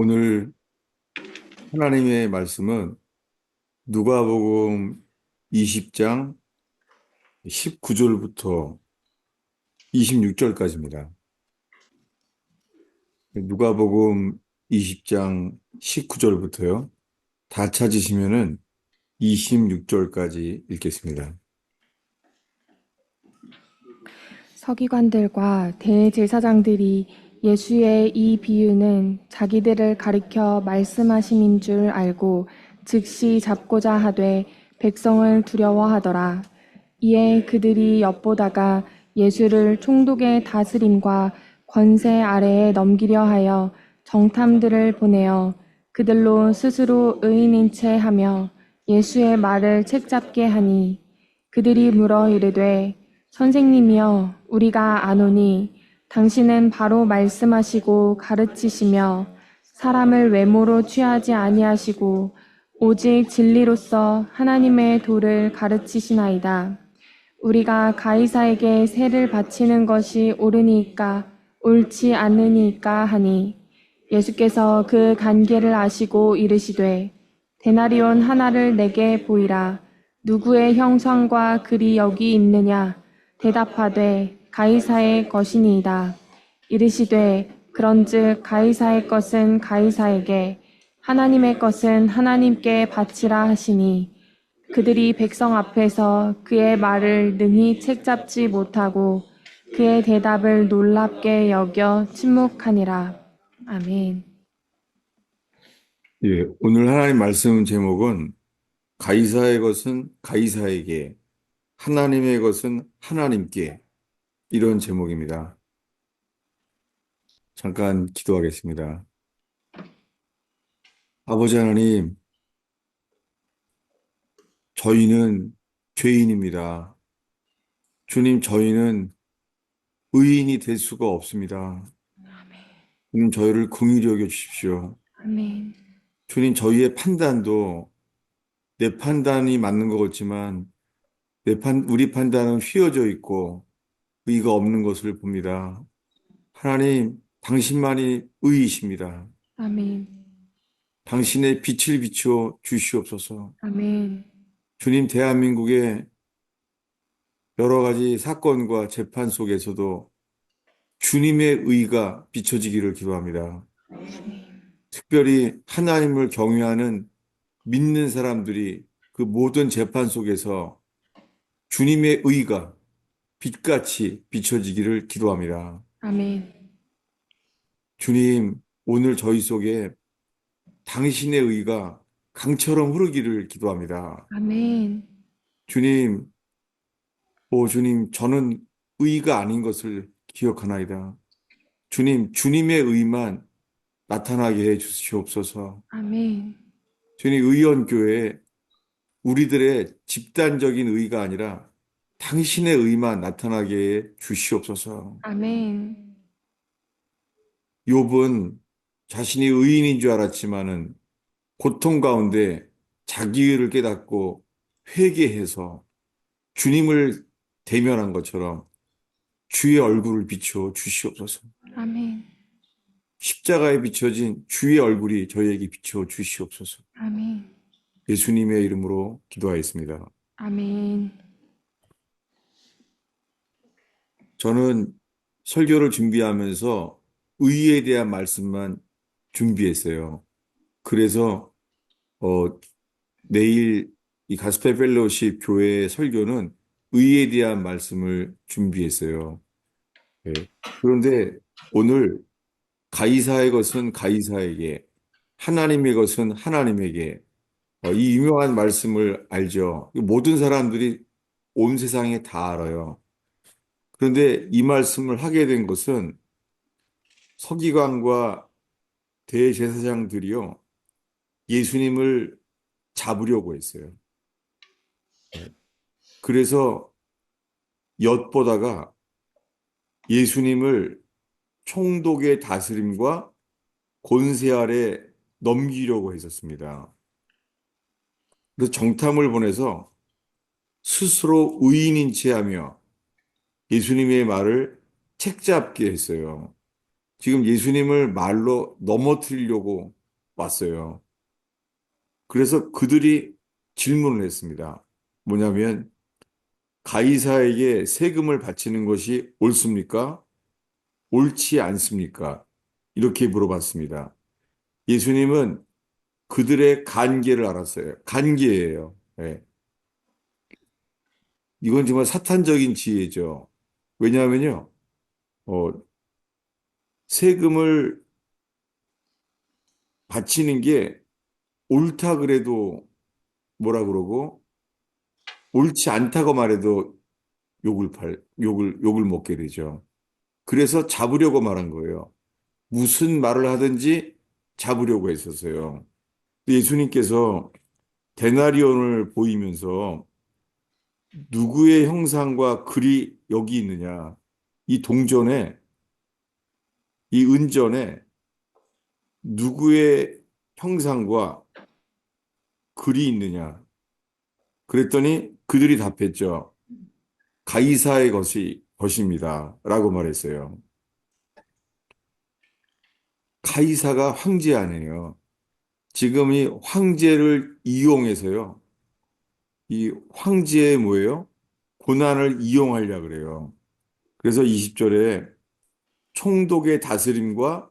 오늘 하나님의 말씀은 누가복음 20장 19절부터 26절까지입니다. 누가복음 20장 19절부터요. 다 찾으시면은 26절까지 읽겠습니다. 서기관들과 대제사장들이 예수의 이 비유는 자기들을 가리켜 말씀하심인 줄 알고 즉시 잡고자 하되 백성을 두려워하더라. 이에 그들이 엿보다가 예수를 총독의 다스림과 권세 아래에 넘기려 하여 정탐들을 보내어 그들로 스스로 의인인 채 하며 예수의 말을 책잡게 하니 그들이 물어 이르되 선생님이여 우리가 아노니 당신은 바로 말씀하시고 가르치시며 사람을 외모로 취하지 아니하시고 오직 진리로서 하나님의 도를 가르치시나이다. 우리가 가이사에게 세를 바치는 것이 옳으니까 옳지 않으니까 하니 예수께서 그 관계를 아시고 이르시되 데나리온 하나를 내게 보이라. 누구의 형상과 글이 여기 있느냐? 대답하되 가이사의 것이니이다. 이르시되 그런즉 가이사의 것은 가이사에게 하나님의 것은 하나님께 바치라 하시니 그들이 백성 앞에서 그의 말을 능히 책잡지 못하고 그의 대답을 놀랍게 여겨 침묵하니라. 아멘. 예, 오늘 하나님 말씀 제목은 가이사의 것은 가이사에게, 하나님의 것은 하나님께, 이런 제목입니다. 잠깐 기도하겠습니다. 아버지 하나님, 저희는 죄인입니다. 주님, 저희는 의인이 될 수가 없습니다. 주님, 저희를 긍휼히 여겨 주십시오. 아멘. 주님, 저희의 판단도 내 판단이 맞는 것 같지만 우리 판단은 휘어져 있고 의의가 없는 것을 봅니다. 하나님, 당신만이 의이십니다. 아멘. 당신의 빛을 비추어 주시옵소서. 아멘. 주님, 대한민국의 여러 가지 사건과 재판 속에서도 주님의 의가 비춰지기를 기도합니다. 특별히 하나님을 경외하는 믿는 사람들이 그 모든 재판 속에서 주님의 의가 빛같이 비춰지기를 기도합니다. 아멘. 주님, 오늘 저희 속에 당신의 의가 강처럼 흐르기를 기도합니다. 아멘. 주님, 주님, 저는 의가 아닌 것을 기억하나이다. 주님, 주님의 의만 나타나게 해 주시옵소서. 아멘. 주님, 의원교회에 우리들의 집단적인 의가 아니라 당신의 의만 나타나게 해 주시옵소서. 아멘. 욥은 자신이 의인인 줄 알았지만은 고통 가운데 자기 의를 깨닫고 회개해서 주님을 대면한 것처럼 주의 얼굴을 비추어 주시옵소서. 아멘. 십자가에 비춰진 주의 얼굴이 저희에게 비추어 주시옵소서. 아멘. 예수님의 이름으로 기도하였습니다. 아멘. 저는 설교를 준비하면서 의에 대한 말씀만 준비했어요. 그래서 내일 이 가스펠 펠로우십 교회의 설교는 의에 대한 말씀을 준비했어요. 네. 그런데 오늘 가이사의 것은 가이사에게, 하나님의 것은 하나님에게, 이 유명한 말씀을 알죠. 모든 사람들이 온 세상에 다 알아요. 그런데 이 말씀을 하게 된 것은 서기관과 대제사장들이요, 예수님을 잡으려고 했어요. 그래서 엿보다가 예수님을 총독의 다스림과 권세 아래 넘기려고 했었습니다. 그래서 정탐을 보내서 스스로 의인인 채 하며 예수님의 말을 책잡게 했어요. 지금 예수님을 말로 넘어뜨리려고 왔어요. 그래서 그들이 질문을 했습니다. 뭐냐면, 가이사에게 세금을 바치는 것이 옳습니까? 옳지 않습니까? 이렇게 물어봤습니다. 예수님은 그들의 간계를 알았어요. 간계예요. 예. 이건 정말 사탄적인 지혜죠. 왜냐하면요, 어, 세금을 바치는 게 옳다 그래도 뭐라 그러고, 옳지 않다고 말해도 욕을 먹게 되죠. 그래서 잡으려고 말한 거예요. 무슨 말을 하든지 잡으려고 했었어요. 예수님께서 데나리온을 보이면서 누구의 형상과 글이 여기 있느냐. 이 동전에, 이 은전에 누구의 형상과 글이 있느냐. 그랬더니 그들이 답했죠. 가이사의 것입니다. 라고 말했어요. 가이사가 황제 아니에요. 지금 이 황제를 이용해서요. 이 황제의 뭐예요? 고난을 이용하려 그래요. 그래서 20절에 총독의 다스림과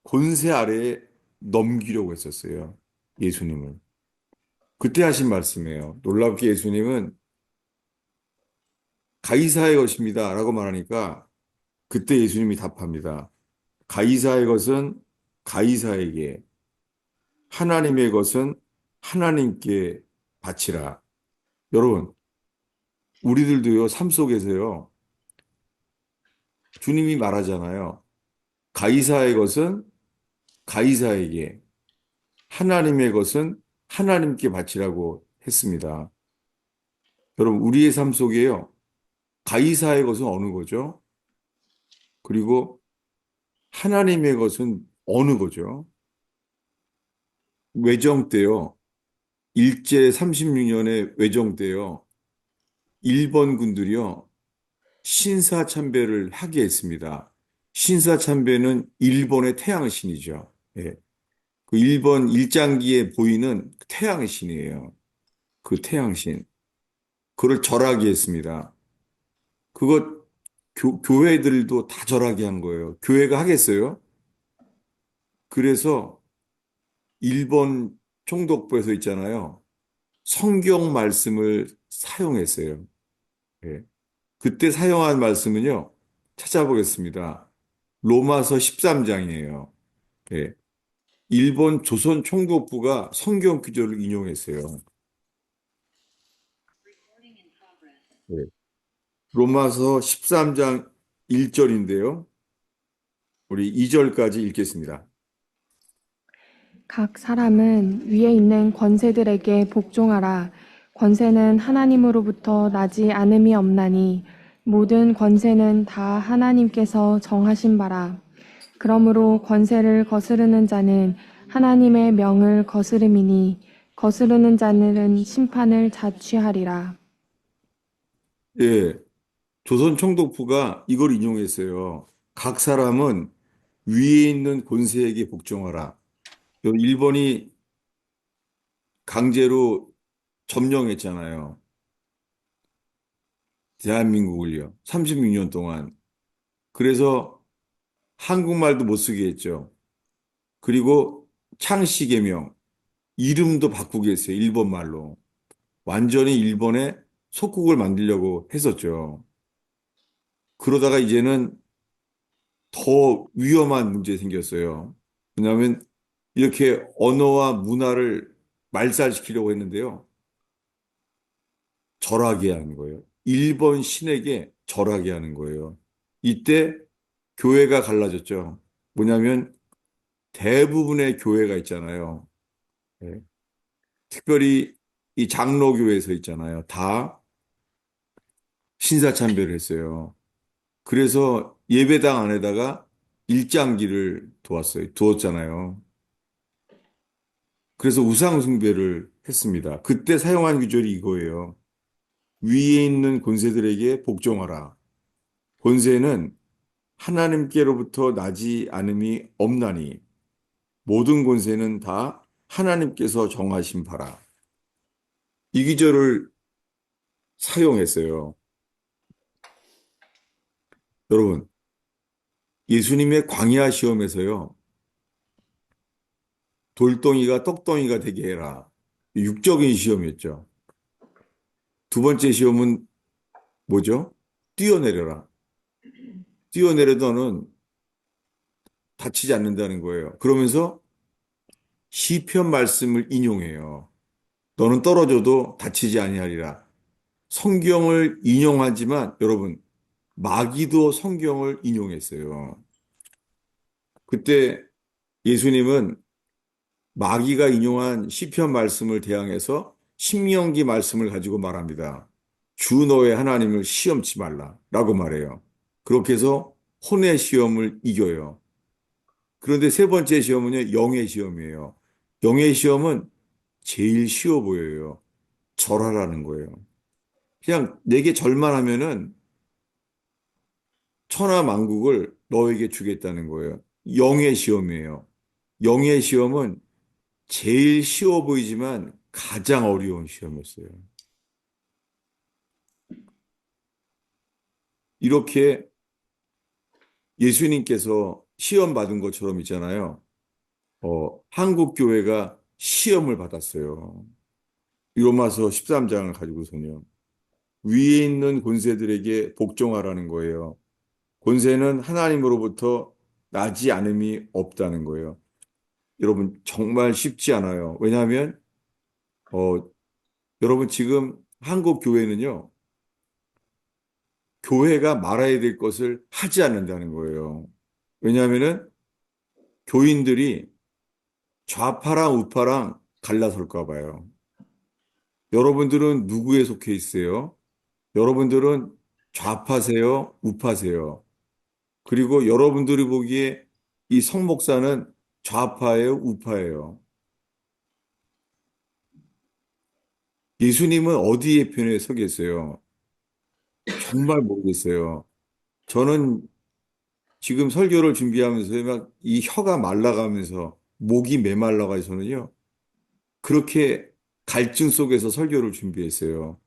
권세 아래에 넘기려고 했었어요. 예수님을. 그때 하신 말씀이에요. 놀랍게 예수님은 가이사의 것입니다. 라고 말하니까 그때 예수님이 답합니다. 가이사의 것은 가이사에게, 하나님의 것은 하나님께 바치라. 여러분, 우리들도요, 삶 속에서요, 주님이 말하잖아요. 가이사의 것은 가이사에게, 하나님의 것은 하나님께 바치라고 했습니다. 여러분, 우리의 삶 속에요, 가이사의 것은 어느 거죠? 그리고 하나님의 것은 어느 거죠? 외정 때요, 일제 36년에 외정 때요, 일본 군들이요, 신사참배를 하게 했습니다. 신사참배는 일본의 태양신이죠. 예. 그 일본 일장기에 보이는 태양신이에요. 그 태양신. 그걸 절하게 했습니다. 그것 교회들도 다 절하게 한 거예요. 교회가 하겠어요? 그래서 일본 총독부에서 있잖아요. 성경 말씀을 사용했어요. 예. 그때 사용한 말씀은요. 찾아보겠습니다. 로마서 13장이에요. 예. 일본 조선 총독부가 성경 구절을 인용했어요. 예. 로마서 13장 1절인데요. 우리 2절까지 읽겠습니다. 각 사람은 위에 있는 권세들에게 복종하라. 권세는 하나님으로부터 나지 않음이 없나니 모든 권세는 다 하나님께서 정하신 바라. 그러므로 권세를 거스르는 자는 하나님의 명을 거스름이니 거스르는 자는 심판을 자취하리라. 예. 조선 총독부가 이걸 인용했어요. 각 사람은 위에 있는 권세에게 복종하라. 일본이 강제로 점령했잖아요. 대한민국을요. 36년 동안. 그래서 한국말도 못 쓰게 했죠. 그리고 창씨개명, 이름도 바꾸게 했어요. 일본말로. 완전히 일본의 속국을 만들려고 했었죠. 그러다가 이제는 더 위험한 문제 생겼어요. 왜냐하면 이렇게 언어와 문화를 말살시키려고 했는데요. 절하게 하는 거예요. 일본 신에게 절하게 하는 거예요. 이때 교회가 갈라졌죠. 뭐냐면 대부분의 교회가 있잖아요. 예. 특별히 이 장로교회에서 있잖아요. 다 신사참배를 했어요. 그래서 예배당 안에다가 일장기를 두었잖아요. 그래서 우상숭배를 했습니다. 그때 사용한 규절이 이거예요. 위에 있는 권세들에게 복종하라. 권세는 하나님께로부터 나지 않음이 없나니 모든 권세는 다 하나님께서 정하신 바라. 이 기절을 사용했어요. 여러분, 예수님의 광야 시험에서요. 돌덩이가 떡덩이가 되게 해라. 육적인 시험이었죠. 두 번째 시험은 뭐죠? 뛰어내려라. 뛰어내려도 너는 다치지 않는다는 거예요. 그러면서 시편 말씀을 인용해요. 너는 떨어져도 다치지 아니하리라. 성경을 인용하지만 여러분, 마귀도 성경을 인용했어요. 그때 예수님은 마귀가 인용한 시편 말씀을 대항해서 신명기 말씀을 가지고 말합니다. 주 너의 하나님을 시험치 말라라고 말해요. 그렇게 해서 혼의 시험을 이겨요. 그런데 세 번째 시험은요, 영의 시험이에요. 영의 시험은 제일 쉬워 보여요. 절하라는 거예요. 그냥 내게 절만 하면은 천하 만국을 너에게 주겠다는 거예요. 영의 시험이에요. 영의 시험은 제일 쉬워 보이지만 가장 어려운 시험이었어요. 이렇게 예수님께서 시험 받은 것처럼 있잖아요. 한국 교회가 시험을 받았어요. 로마서 13장을 가지고서는요. 위에 있는 권세들에게 복종하라는 거예요. 권세는 하나님으로부터 나지 않음이 없다는 거예요. 여러분, 정말 쉽지 않아요. 왜냐하면, 어, 여러분, 지금 한국 교회는요, 교회가 말아야 될 것을 하지 않는다는 거예요. 왜냐하면은, 교인들이 좌파랑 우파랑 갈라설까 봐요. 여러분들은 누구에 속해 있어요? 여러분들은 좌파세요? 우파세요? 그리고 여러분들이 보기에 이 성목사는 좌파예요? 우파예요? 예수님은 어디에 편에 서 계세요? 정말 모르겠어요. 저는 지금 설교를 준비하면서 막 이 혀가 말라가면서 목이 메말라가서는요. 그렇게 갈증 속에서 설교를 준비했어요.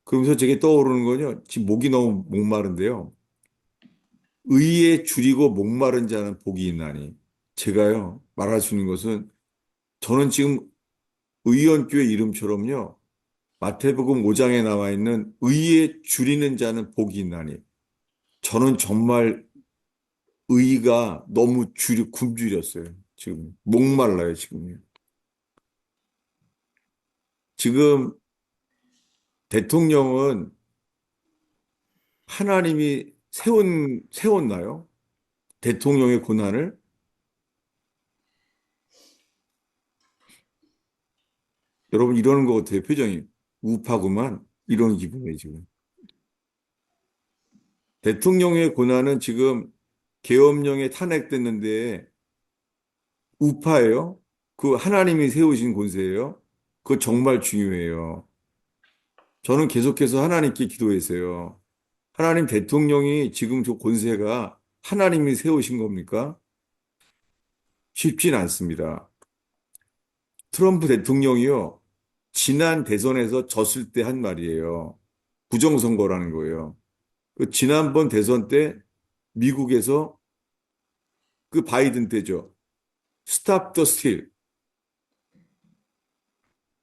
그러면서 제게 떠오르는 건요. 지금 목이 너무 목마른데요. 의에 줄이고 목마른 자는 복이 있나니. 제가요, 말할 수 있는 것은 저는 지금 의원교회 이름처럼요. 마태복음 5장에 나와 있는 의에 줄이는 자는 복이 있나니. 저는 정말 의가 너무 굶주렸어요. 지금 목말라요, 지금요. 지금 대통령은 하나님이 세웠나요? 대통령의 고난을? 여러분 이러는 것 같아요. 표정이 우파구만. 이런 기분이에요, 지금. 대통령의 고난은 지금 계엄령에 탄핵됐는데 우파예요? 그 하나님이 세우신 권세예요? 그거 정말 중요해요. 저는 계속해서 하나님께 기도했어요. 하나님 대통령이 지금 저 권세가 하나님이 세우신 겁니까? 쉽진 않습니다. 트럼프 대통령이요, 지난 대선에서 졌을 때 한 말이에요. 부정선거라는 거예요. 그 지난번 대선 때 미국에서 그 바이든 때죠. Stop the steal.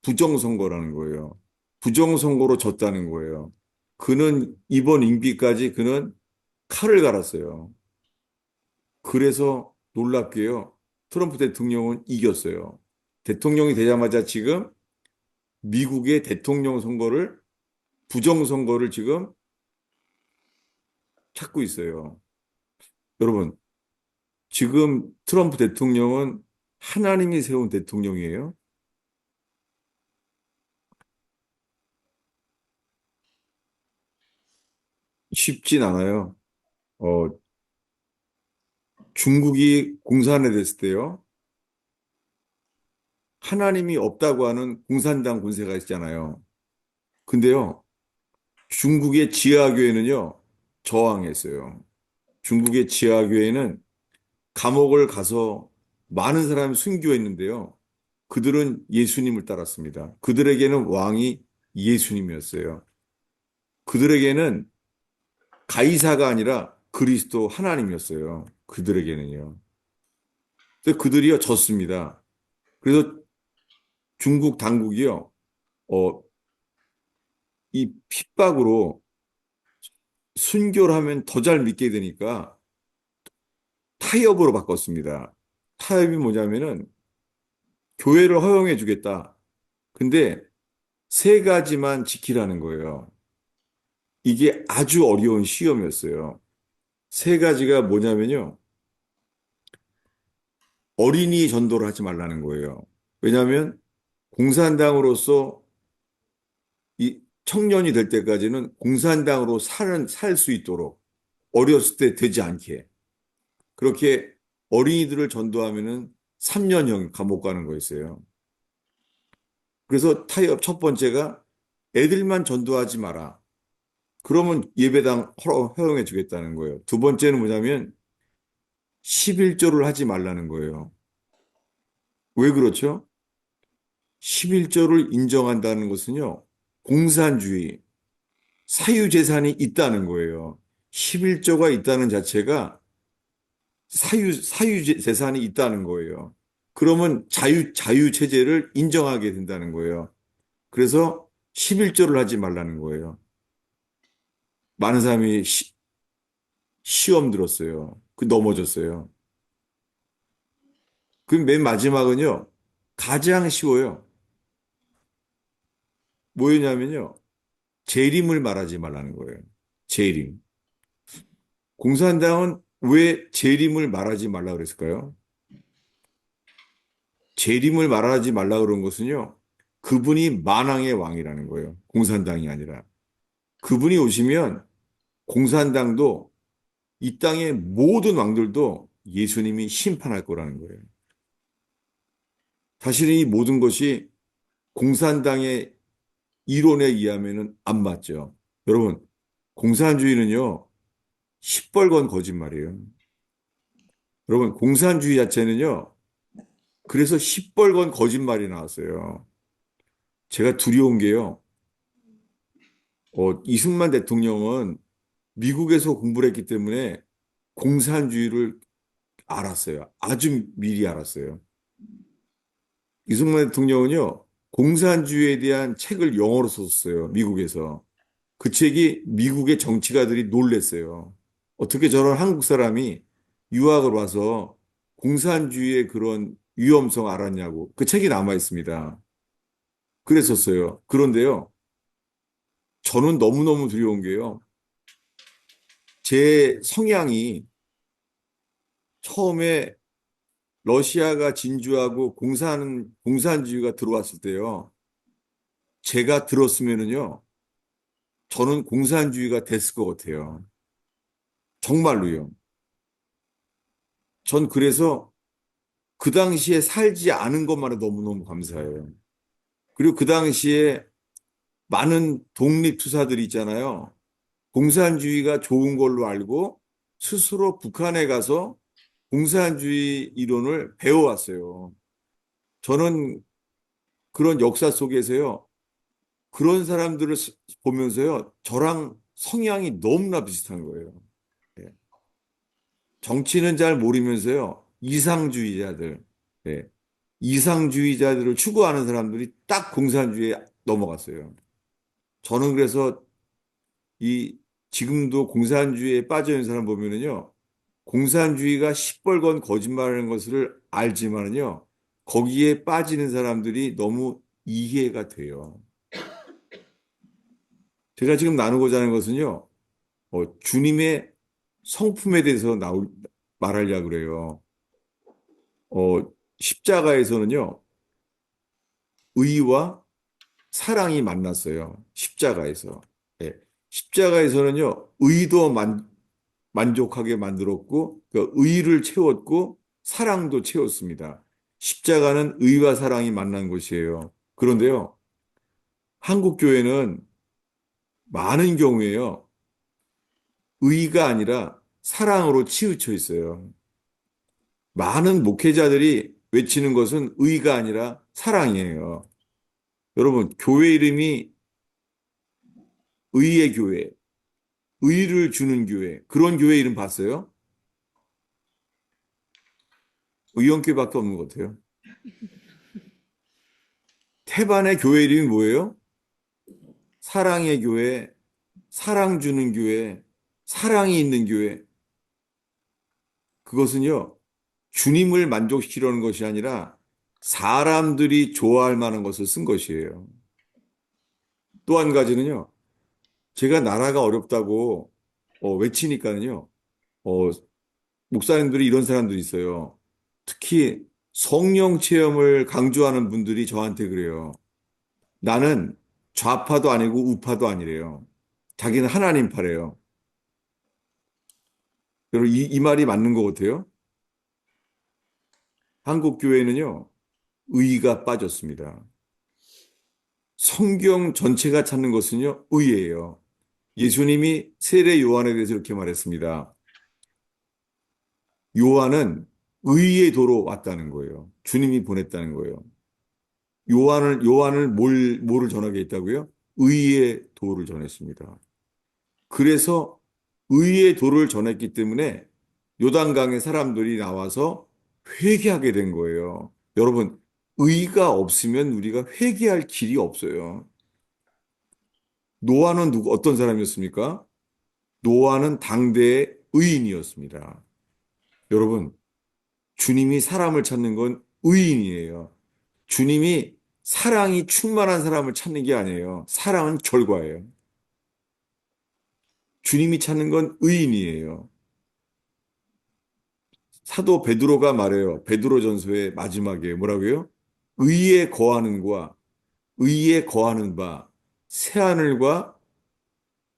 부정선거라는 거예요. 부정선거로 졌다는 거예요. 그는 이번 임기까지 그는 칼을 갈았어요. 그래서 놀랍게요. 트럼프 대통령은 이겼어요. 대통령이 되자마자 지금 미국의 대통령 선거를, 부정선거를 지금 찾고 있어요. 여러분, 지금 트럼프 대통령은 하나님이 세운 대통령이에요. 쉽진 않아요. 어, 중국이 공산화 됐을 때요. 하나님이 없다고 하는 공산당 군세가 있잖아요. 근데요, 중국의 지하교회는요, 저항했어요. 중국의 지하교회는 감옥을 가서 많은 사람이 순교했는데요. 그들은 예수님을 따랐습니다. 그들에게는 왕이 예수님이었어요. 그들에게는 가이사가 아니라 그리스도 하나님이었어요. 그들에게는요. 근데 그들이요, 졌습니다. 그래서 중국 당국이요, 어, 이 핍박으로 순교를 하면 더 잘 믿게 되니까 타협으로 바꿨습니다. 타협이 뭐냐면은 교회를 허용해 주겠다. 근데 세 가지만 지키라는 거예요. 이게 아주 어려운 시험이었어요. 세 가지가 뭐냐면요. 어린이 전도를 하지 말라는 거예요. 왜냐하면 공산당으로서 이 청년이 될 때까지는 공산당으로 살 수 있도록 어렸을 때 되지 않게 그렇게 어린이들을 전도하면은 3년형 감옥 가는 거였어요. 그래서 타협 첫 번째가 애들만 전도하지 마라. 그러면 예배당 허용해 주겠다는 거예요. 두 번째는 뭐냐면 11조를 하지 말라는 거예요. 왜 그렇죠? 11조를 인정한다는 것은요, 공산주의, 사유재산이 있다는 거예요. 11조가 있다는 자체가 사유재산이 있다는 거예요. 그러면 자유체제를 인정하게 된다는 거예요. 그래서 11조를 하지 말라는 거예요. 많은 사람이 시험 들었어요. 그 넘어졌어요. 그 맨 마지막은요, 가장 쉬워요. 뭐였냐면요, 재림을 말하지 말라는 거예요. 재림. 공산당은 왜 재림을 말하지 말라 그랬을까요? 재림을 말하지 말라 그런 것은요, 그분이 만왕의 왕이라는 거예요. 공산당이 아니라. 그분이 오시면 공산당도 이 땅의 모든 왕들도 예수님이 심판할 거라는 거예요. 사실은 이 모든 것이 공산당의 이론에 의하면 안 맞죠. 여러분, 공산주의는요, 시뻘건 거짓말이에요. 여러분, 공산주의 자체는요, 그래서 시뻘건 거짓말이 나왔어요. 제가 두려운 게요, 이승만 대통령은 미국에서 공부를 했기 때문에 공산주의를 알았어요. 아주 미리 알았어요. 이승만 대통령은요, 공산주의에 대한 책을 영어로 썼어요. 미국에서. 그 책이 미국의 정치가들이 놀랬어요. 어떻게 저런 한국 사람이 유학을 와서 공산주의의 그런 위험성 알았냐고. 그 책이 남아 있습니다. 그랬었어요. 그런데요, 저는 너무너무 두려운 게요. 제 성향이 처음에 러시아가 진주하고 공산주의가 들어왔을 때요. 제가 들었으면은요. 저는 공산주의가 됐을 것 같아요. 정말로요. 전 그래서 그 당시에 살지 않은 것만으로 너무너무 감사해요. 그리고 그 당시에 많은 독립투사들이 있잖아요. 공산주의가 좋은 걸로 알고 스스로 북한에 가서 공산주의 이론을 배워왔어요. 저는 그런 역사 속에서요, 그런 사람들을 보면서요, 저랑 성향이 너무나 비슷한 거예요. 예. 정치는 잘 모르면서요, 이상주의자들, 예. 이상주의자들을 추구하는 사람들이 딱 공산주의에 넘어갔어요. 저는 그래서 이 지금도 공산주의에 빠져 있는 사람 보면은요, 공산주의가 시뻘건 거짓말하는 것을 알지만은요, 거기에 빠지는 사람들이 너무 이해가 돼요. 제가 지금 나누고자 하는 것은요, 주님의 성품에 대해서 말하려고 그래요. 어, 십자가에서는요, 의와 사랑이 만났어요. 십자가에서. 예. 십자가에서는요, 의도 만족하게 만들었고, 그 의를 채웠고, 사랑도 채웠습니다. 십자가는 의와 사랑이 만난 곳이에요. 그런데요, 한국 교회는 많은 경우에요, 의가 아니라 사랑으로 치우쳐 있어요. 많은 목회자들이 외치는 것은 의가 아니라 사랑이에요. 여러분, 교회 이름이 의의 교회, 의를 주는 교회, 그런 교회 이름 봤어요? 의원교회밖에 없는 것 같아요. 태반의 교회 이름이 뭐예요? 사랑의 교회, 사랑 주는 교회, 사랑이 있는 교회. 그것은요, 주님을 만족시키려는 것이 아니라 사람들이 좋아할 만한 것을 쓴 것이에요. 또 한 가지는요, 제가 나라가 어렵다고 외치니까는요, 어, 목사님들이 이런 사람들이 있어요. 특히 성령 체험을 강조하는 분들이 저한테 그래요. 나는 좌파도 아니고 우파도 아니래요. 자기는 하나님파래요. 여러분, 이 말이 맞는 것 같아요? 한국 교회는요, 의가 빠졌습니다. 성경 전체가 찾는 것은요, 의예요. 예수님이 세례 요한에 대해서 이렇게 말했습니다. 요한은 의의 도로 왔다는 거예요. 주님이 보냈다는 거예요. 요한을 뭐를 전하게 했다고요? 의의 도를 전했습니다. 그래서 의의 도를 전했기 때문에 요단강에 사람들이 나와서 회개하게 된 거예요. 여러분, 의가 없으면 우리가 회개할 길이 없어요. 노아는 어떤 사람이었습니까? 노아는 당대의 의인이었습니다. 여러분, 주님이 사람을 찾는 건 의인이에요. 주님이 사랑이 충만한 사람을 찾는 게 아니에요. 사랑은 결과예요. 주님이 찾는 건 의인이에요. 사도 베드로가 말해요. 베드로전서의 마지막에 뭐라고요? 의에 거하는 과 의에 거하는 바 새하늘과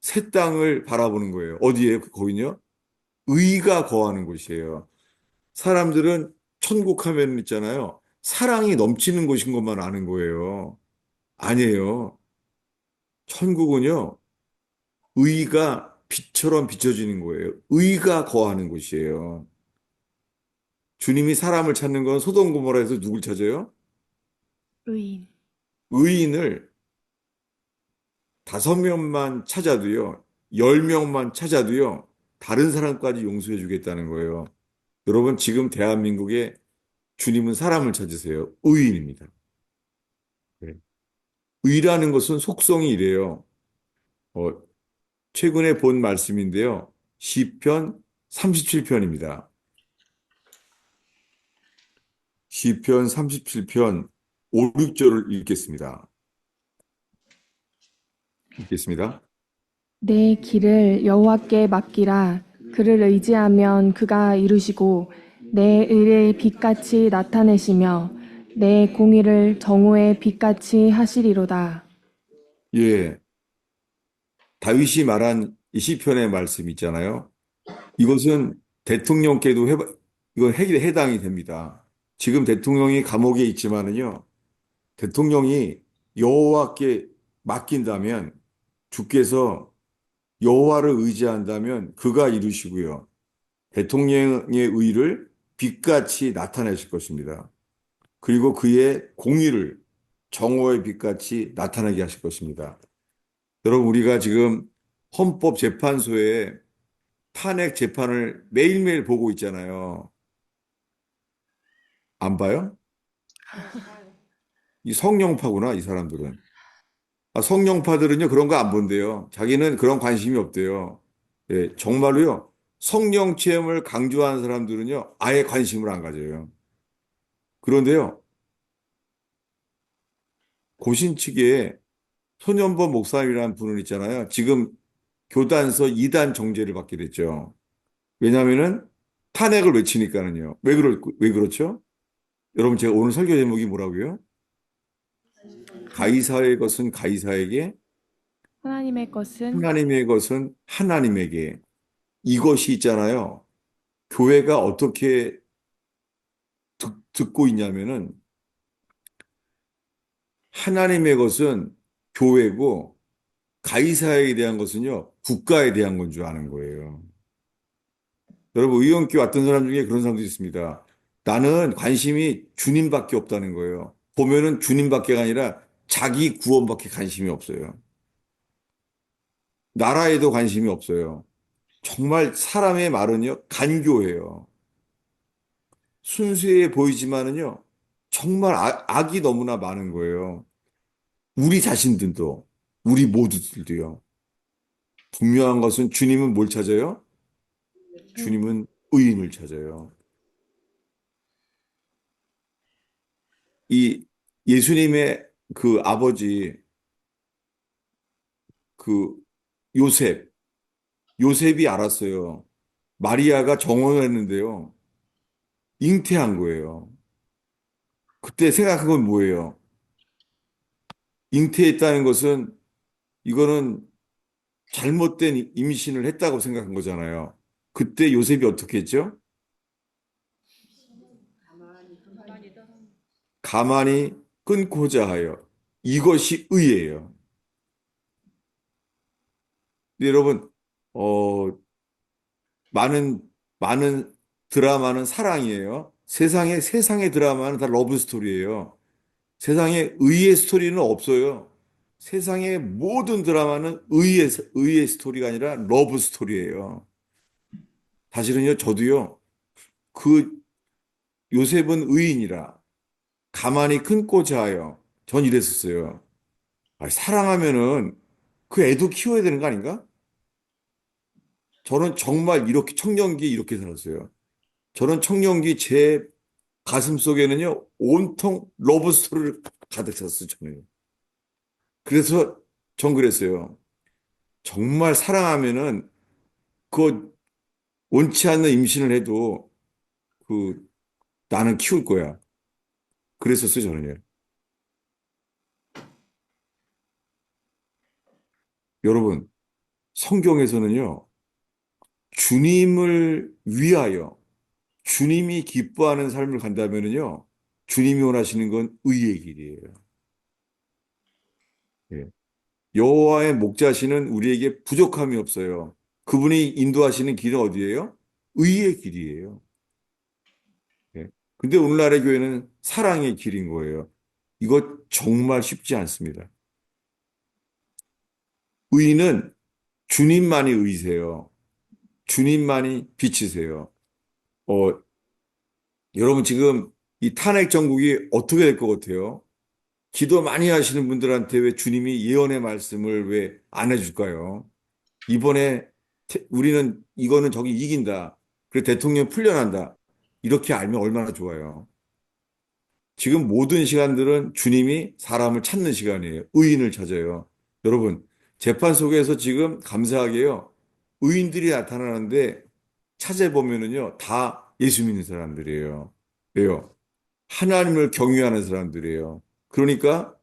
새 땅을 바라보는 거예요. 어디에 거기요? 의가 거하는 곳이에요. 사람들은 천국 하면 있잖아요. 사랑이 넘치는 곳인 것만 아는 거예요. 아니에요. 천국은요, 의가 빛처럼 비춰지는 거예요. 의가 거하는 곳이에요. 주님이 사람을 찾는 건 소돔 고모라에서 누굴 찾아요? 의인. 의인을 5명만 찾아도요, 10명만 찾아도요, 다른 사람까지 용서해 주겠다는 거예요. 여러분, 지금 대한민국에 주님은 사람을 찾으세요. 의인입니다. 네. 의라는 것은 속성이 이래요. 어, 최근에 본 말씀인데요. 시편 37편입니다. 시편 37편 5, 6절을 읽겠습니다. 읽겠습니다. 내 길을 여호와께 맡기라. 그를 의지하면 그가 이루시고 내 의를 빛같이 나타내시며 내 공의를 정오의 빛같이 하시리로다. 예, 다윗이 말한 이 시편의 말씀 있잖아요. 이것은 대통령께도 이건 해당이 됩니다. 지금 대통령이 감옥에 있지만은요, 대통령이 여호와께 맡긴다면 주께서 여호와를 의지한다면 그가 이루시고요. 대통령의 의를 빛같이 나타내실 것입니다. 그리고 그의 공의를 정오의 빛같이 나타나게 하실 것입니다. 여러분, 우리가 지금 헌법재판소에 탄핵 재판을 매일매일 보고 있잖아요. 안 봐요? 이 성령파구나, 이 사람들은. 아, 성령파들은요, 그런 거 안 본대요. 자기는 그런 관심이 없대요. 예, 정말로요, 성령 체험을 강조하는 사람들은요, 아예 관심을 안 가져요. 그런데요, 고신 측에 손현보 목사님이라는 분은 있잖아요. 지금 교단서 2단 정죄를 받게 됐죠. 왜냐하면은 탄핵을 외치니까는요. 왜 그렇죠? 여러분, 제가 오늘 설교 제목이 뭐라고요? 가이사의 것은 가이사에게, 하나님의 것은 하나님의 것은 하나님에게. 이것이 있잖아요. 교회가 어떻게 듣고 있냐면은 하나님의 것은 교회고 가이사에 대한 것은요, 국가에 대한 건 줄 아는 거예요. 여러분, 의원께 왔던 사람 중에 그런 사람도 있습니다. 나는 관심이 주님밖에 없다는 거예요. 보면은 주님밖에가 아니라 자기 구원밖에 관심이 없어요. 나라에도 관심이 없어요. 정말 사람의 말은요, 간교해요. 순수해 보이지만은요, 정말 악이 너무나 많은 거예요. 우리 자신들도, 우리 모두들도요. 분명한 것은 주님은 뭘 찾아요? 주님은 의인을 찾아요. 이 예수님의 그 아버지, 그 요셉, 요셉이 알았어요. 마리아가 정혼을 했는데요. 잉태한 거예요. 그때 생각한 건 뭐예요? 잉태했다는 것은 이거는 잘못된 임신을 했다고 생각한 거잖아요. 그때 요셉이 어떻게 했죠? 가만히 끊고자 하여. 이것이 의예요. 근데 여러분, 어, 많은 드라마는 사랑이에요. 세상의 드라마는 다 러브 스토리예요. 세상에 의의 스토리는 없어요. 세상의 모든 드라마는 의의 스토리가 아니라 러브 스토리예요. 사실은요, 저도요, 그 요셉은 의인이라 가만히 끊고자 하여 전 이랬었어요. 아, 사랑하면은 그 애도 키워야 되는 거 아닌가? 저는 정말 이렇게 청년기에 이렇게 살았어요. 저는 청년기 제 가슴 속에는요, 온통 러브 스토리를 가득 찼어요, 저는. 그래서 전 그랬어요. 정말 사랑하면은 그 원치 않는 임신을 해도 그 나는 키울 거야. 그랬었어요, 저는요. 여러분, 성경에서는요, 주님을 위하여 주님이 기뻐하는 삶을 간다면은요, 주님이 원하시는 건 의의 길이에요. 예. 여호와의 목자시는 우리에게 부족함이 없어요. 그분이 인도하시는 길은 어디예요? 의의 길이에요. 예. 근데 오늘날의 교회는 사랑의 길인 거예요. 이거 정말 쉽지 않습니다. 의는 주님만이 의세요. 주님만이 빛이세요. 어, 여러분 지금 이 탄핵 정국이 어떻게 될 것 같아요? 기도 많이 하시는 분들한테 왜 주님이 예언의 말씀을 왜 안 해줄까요? 이번에 우리는 이거는 저기 이긴다. 그래 대통령 풀려난다. 이렇게 알면 얼마나 좋아요. 지금 모든 시간들은 주님이 사람을 찾는 시간이에요. 의인을 찾아요. 여러분, 재판 속에서 지금 감사하게요. 의인들이 나타나는데 찾아보면은요, 다 예수 믿는 사람들이에요. 왜요? 하나님을 경외하는 사람들이에요. 그러니까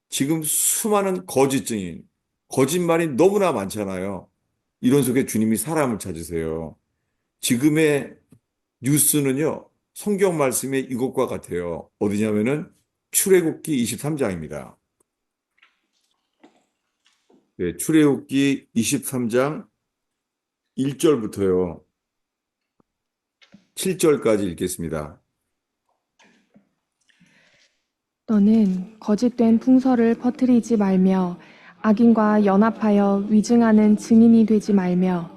지금 수많은 거짓 증인, 거짓말이 너무나 많잖아요. 이런 속에 주님이 사람을 찾으세요. 지금의 뉴스는요, 성경 말씀의 이것과 같아요. 어디냐면은 출애굽기 23장입니다. 네, 출애굽기 23장 1절부터요, 7절까지 읽겠습니다. 너는 거짓된 풍설을 퍼뜨리지 말며 악인과 연합하여 위증하는 증인이 되지 말며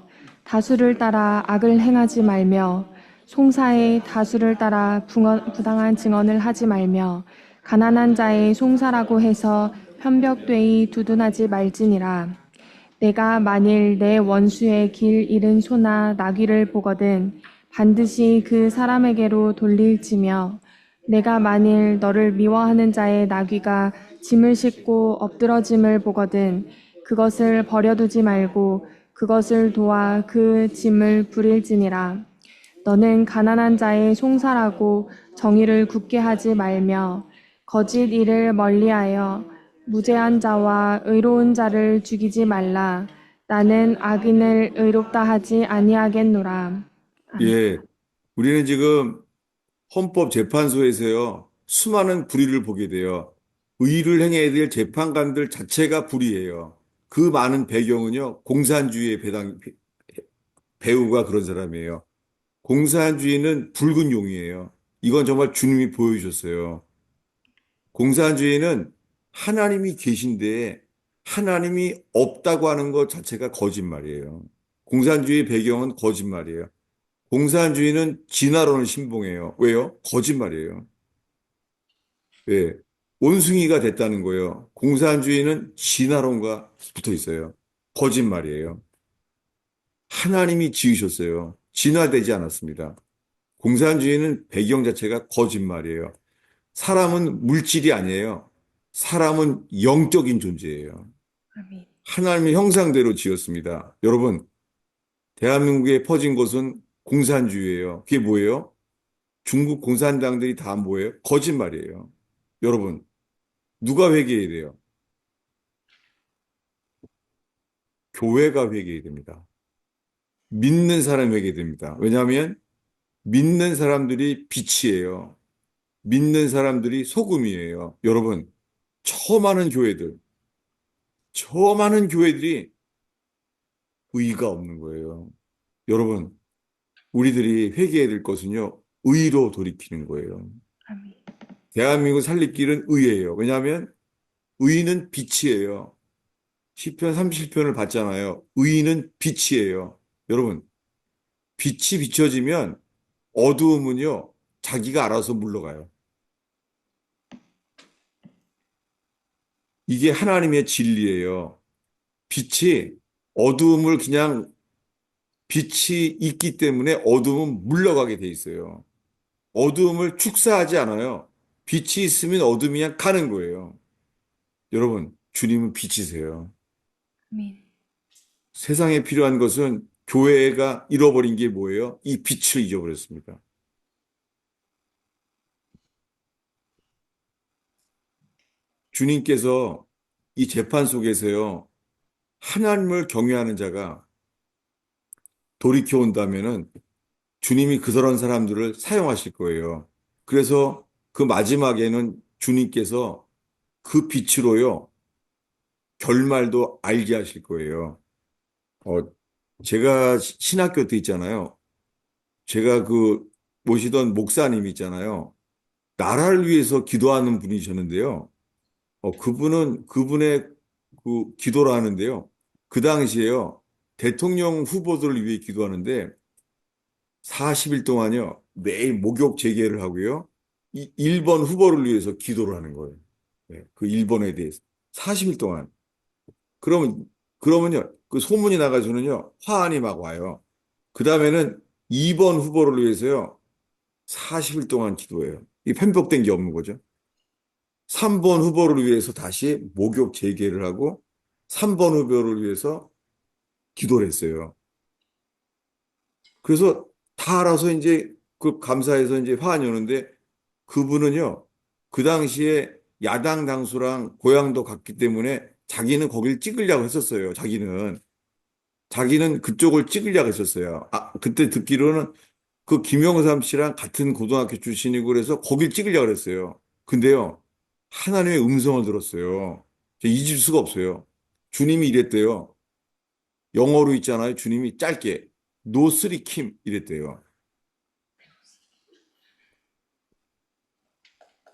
다수를 따라 악을 행하지 말며 송사의 다수를 따라 부당한 증언을 하지 말며 가난한 자의 송사라고 해서 편벽되이 두둔하지 말지니라. 내가 만일 내 원수의 길 잃은 소나 나귀를 보거든 반드시 그 사람에게로 돌릴지며 내가 만일 너를 미워하는 자의 나귀가 짐을 싣고 엎드러짐을 보거든 그것을 버려두지 말고 그것을 도와 그 짐을 부릴지니라. 너는 가난한 자의 송사라고 정의를 굳게 하지 말며 거짓 일을 멀리하여 무죄한 자와 의로운 자를 죽이지 말라. 나는 악인을 의롭다 하지 아니하겠노라. 아멘. 예, 우리는 지금 헌법재판소에서요, 수많은 불의를 보게 돼요. 의를 행해야 될 재판관들 자체가 불의해요. 그 많은 배경은요, 공산주의의 배우가 그런 사람이에요. 공산주의는 붉은 용이에요. 이건 정말 주님이 보여주셨어요. 공산주의는 하나님이 계신데 하나님이 없다고 하는 것 자체가 거짓말이에요. 공산주의 배경은 거짓말이에요. 공산주의는 진화론을 신봉해요. 왜요? 거짓말이에요. 왜? 원숭이가 됐다는 거예요. 공산주의는 진화론과 붙어 있어요. 거짓말이에요. 하나님이 지으셨어요. 진화되지 않았습니다. 공산주의는 배경 자체가 거짓말이에요. 사람은 물질이 아니에요. 사람은 영적인 존재예요. 아멘. 하나님의 형상대로 지었습니다. 여러분, 대한민국에 퍼진 것은 공산주의예요. 그게 뭐예요? 중국 공산당들이 다 뭐예요? 거짓말이에요. 여러분, 누가 회개해야 돼요? 교회가 회개해야 됩니다. 믿는 사람이 회개해야 됩니다. 왜냐하면 믿는 사람들이 빛이에요. 믿는 사람들이 소금이에요. 여러분, 저 많은 교회들, 저 많은 교회들이 의가 없는 거예요. 여러분, 우리들이 회개해야 될 것은요, 의로 돌이키는 거예요. 아멘. 대한민국 살릴 길은 의예요. 왜냐하면 의는 빛이에요. 시편 37편을 봤잖아요. 의는 빛이에요. 여러분, 빛이 비춰지면 어두움은요, 자기가 알아서 물러가요. 이게 하나님의 진리예요. 빛이 어두움을 그냥 빛이 있기 때문에 어두움은 물러가게 돼 있어요. 어두움을 축사하지 않아요. 빛이 있으면 어둠이 그냥 가는 거예요. 여러분, 주님은 빛이세요. 아멘. 세상에 필요한 것은 교회가 잃어버린 게 뭐예요? 이 빛을 잊어버렸습니다. 주님께서 이 재판 속에서요, 하나님을 경외하는 자가 돌이켜 온다면은 주님이 그런 사람들을 사용하실 거예요. 그래서 그 마지막에는 주님께서 그 빛으로요, 결말도 알게 하실 거예요. 어, 제가 신학교 때 있잖아요. 제가 그 모시던 목사님 있잖아요. 나라를 위해서 기도하는 분이셨는데요. 그분의 그 기도를 하는데요. 그 당시에요. 대통령 후보들을 위해 기도하는데 40일 동안요. 매일 목욕 재개를 하고요. 이 1번 후보를 위해서 기도를 하는 거예요. 네, 그 1번에 대해서. 40일 동안. 그러면요. 그 소문이 나가서는요. 화환이 막 와요. 그 다음에는 2번 후보를 위해서요. 40일 동안 기도해요. 이 편법된 게 없는 거죠. 3번 후보를 위해서 다시 목욕 재개를 하고 3번 후보를 위해서 기도를 했어요. 그래서 다 알아서 이제 그 감사해서 이제 화환이 오는데 그분은요, 그 당시에 야당 당수랑 고향도 같기 때문에 자기는 거길 찍으려고 했었어요. 자기는 그쪽을 찍으려고 했었어요. 아, 그때 듣기로는 그 김영삼 씨랑 같은 고등학교 출신이고 그래서 거길 찍으려고 그랬어요. 근데요, 하나님의 음성을 들었어요. 저 잊을 수가 없어요. 주님이 이랬대요. 영어로 있잖아요. 주님이 짧게 노 쓰리 킴 이랬대요.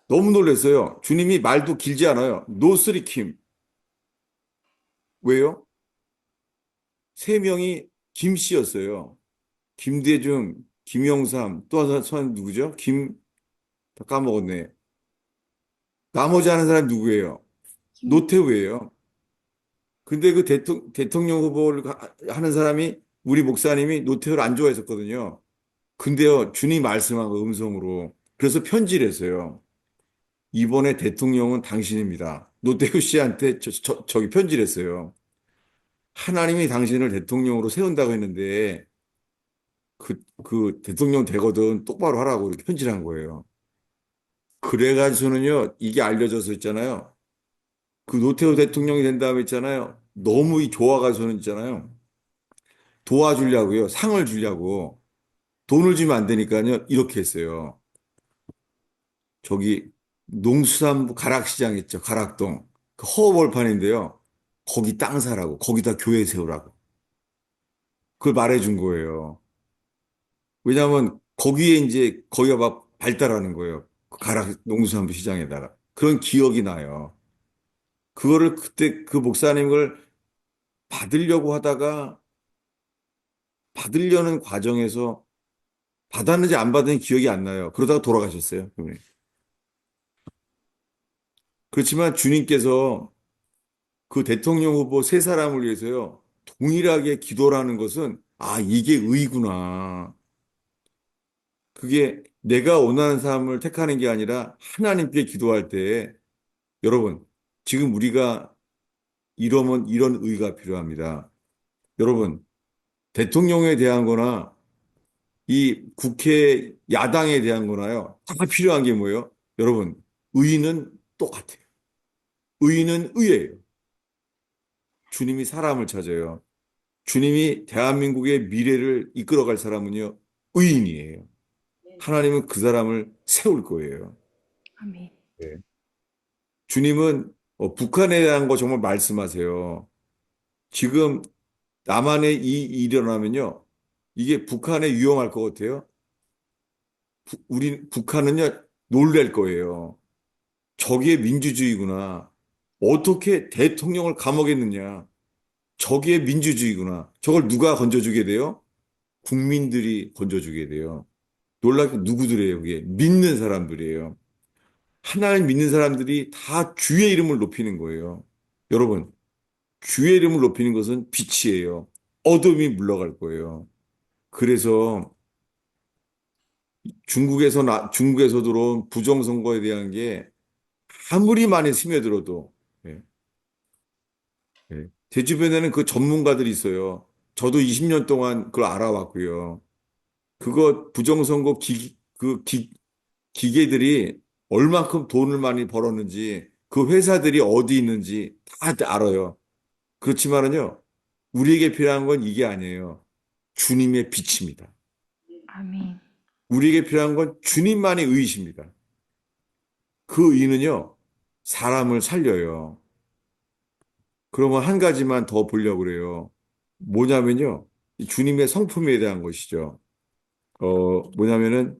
너무 놀랐어요. 주님이 말도 길지 않아요. 노 쓰리 킴. 왜요? 세 명이 김 씨였어요. 김대중, 김영삼, 또 한 사람 누구죠? 다 까먹었네. 나머지 하는 사람 누구예요? 김, 노태우예요. 근데 그 대통령 후보를 하는 사람이 우리 목사님이 노태우를 안 좋아했었거든요. 근데요, 주님 말씀한 거 음성으로. 그래서 편지를 했어요. 이번에 대통령은 당신입니다. 노태우 씨한테 저기 편지를 했어요. 하나님이 당신을 대통령으로 세운다고 했는데, 그 대통령 되거든 똑바로 하라고 이렇게 편지를 한 거예요. 그래가지고는요, 이게 알려져서 있잖아요. 그 노태우 대통령이 된 다음에 있잖아요. 너무 이 좋아가지고는 있잖아요. 도와주려고요. 상을 주려고. 돈을 주면 안 되니까요. 이렇게 했어요. 저기 농수산부 가락시장 있죠. 가락동. 그 허허벌판인데요. 거기 땅 사라고. 거기다 교회 세우라고. 그걸 말해준 거예요. 왜냐하면 거기에 이제 거기가 막 발달하는 거예요. 그 가락 농수산부 시장에다가. 그런 기억이 나요. 그거를 그때 그 목사님을 받으려고 하다가 받으려는 과정에서 받았는지 안 받았는지 기억이 안 나요. 그러다가 돌아가셨어요. 그분이. 그렇지만 주님께서 그 대통령 후보 세 사람을 위해서요. 동일하게 기도라는 것은 아, 이게 의구나. 그게 내가 원하는 사람을 택하는 게 아니라 하나님께 기도할 때 여러분, 지금 우리가 이러면 이런 의가 필요합니다. 여러분, 대통령에 대한 거나 이 국회 야당에 대한 거나요. 다 필요한 게 뭐예요? 여러분, 의는 똑같아요. 의는 의예요. 주님이 사람을 찾아요. 주님이 대한민국의 미래를 이끌어갈 사람은요, 의인이에요. 하나님은 그 사람을 세울 거예요. 아멘. 네. 주님은 북한에 대한 거 정말 말씀하세요. 지금 남한에 이 일어나면요, 이게 북한에 위험할 것 같아요. 북한은요, 놀랄 거예요. 저게 민주주의구나. 어떻게 대통령을 감옥했느냐. 저게 민주주의구나. 저걸 누가 건져주게 돼요? 국민들이 건져주게 돼요. 놀랍게 누구들이에요, 그게? 믿는 사람들이에요. 하나님 믿는 사람들이 다 주의 이름을 높이는 거예요. 여러분, 주의 이름을 높이는 것은 빛이에요. 어둠이 물러갈 거예요. 그래서 중국에서 들어온 부정선거에 대한 게 아무리 많이 스며들어도, 예, 제 주변에는 그 전문가들이 있어요. 저도 20년 동안 그걸 알아왔고요. 그거 부정선거 기계들이 얼만큼 돈을 많이 벌었는지, 그 회사들이 어디 있는지 다 알아요. 그렇지만은요, 우리에게 필요한 건 이게 아니에요. 주님의 빛입니다. 아멘. 우리에게 필요한 건 주님만의 의이십니다. 그 의는요, 사람을 살려요. 그러면 한 가지만 더 보려고 그래요. 뭐냐면요, 이 주님의 성품에 대한 것이죠. 뭐냐면은,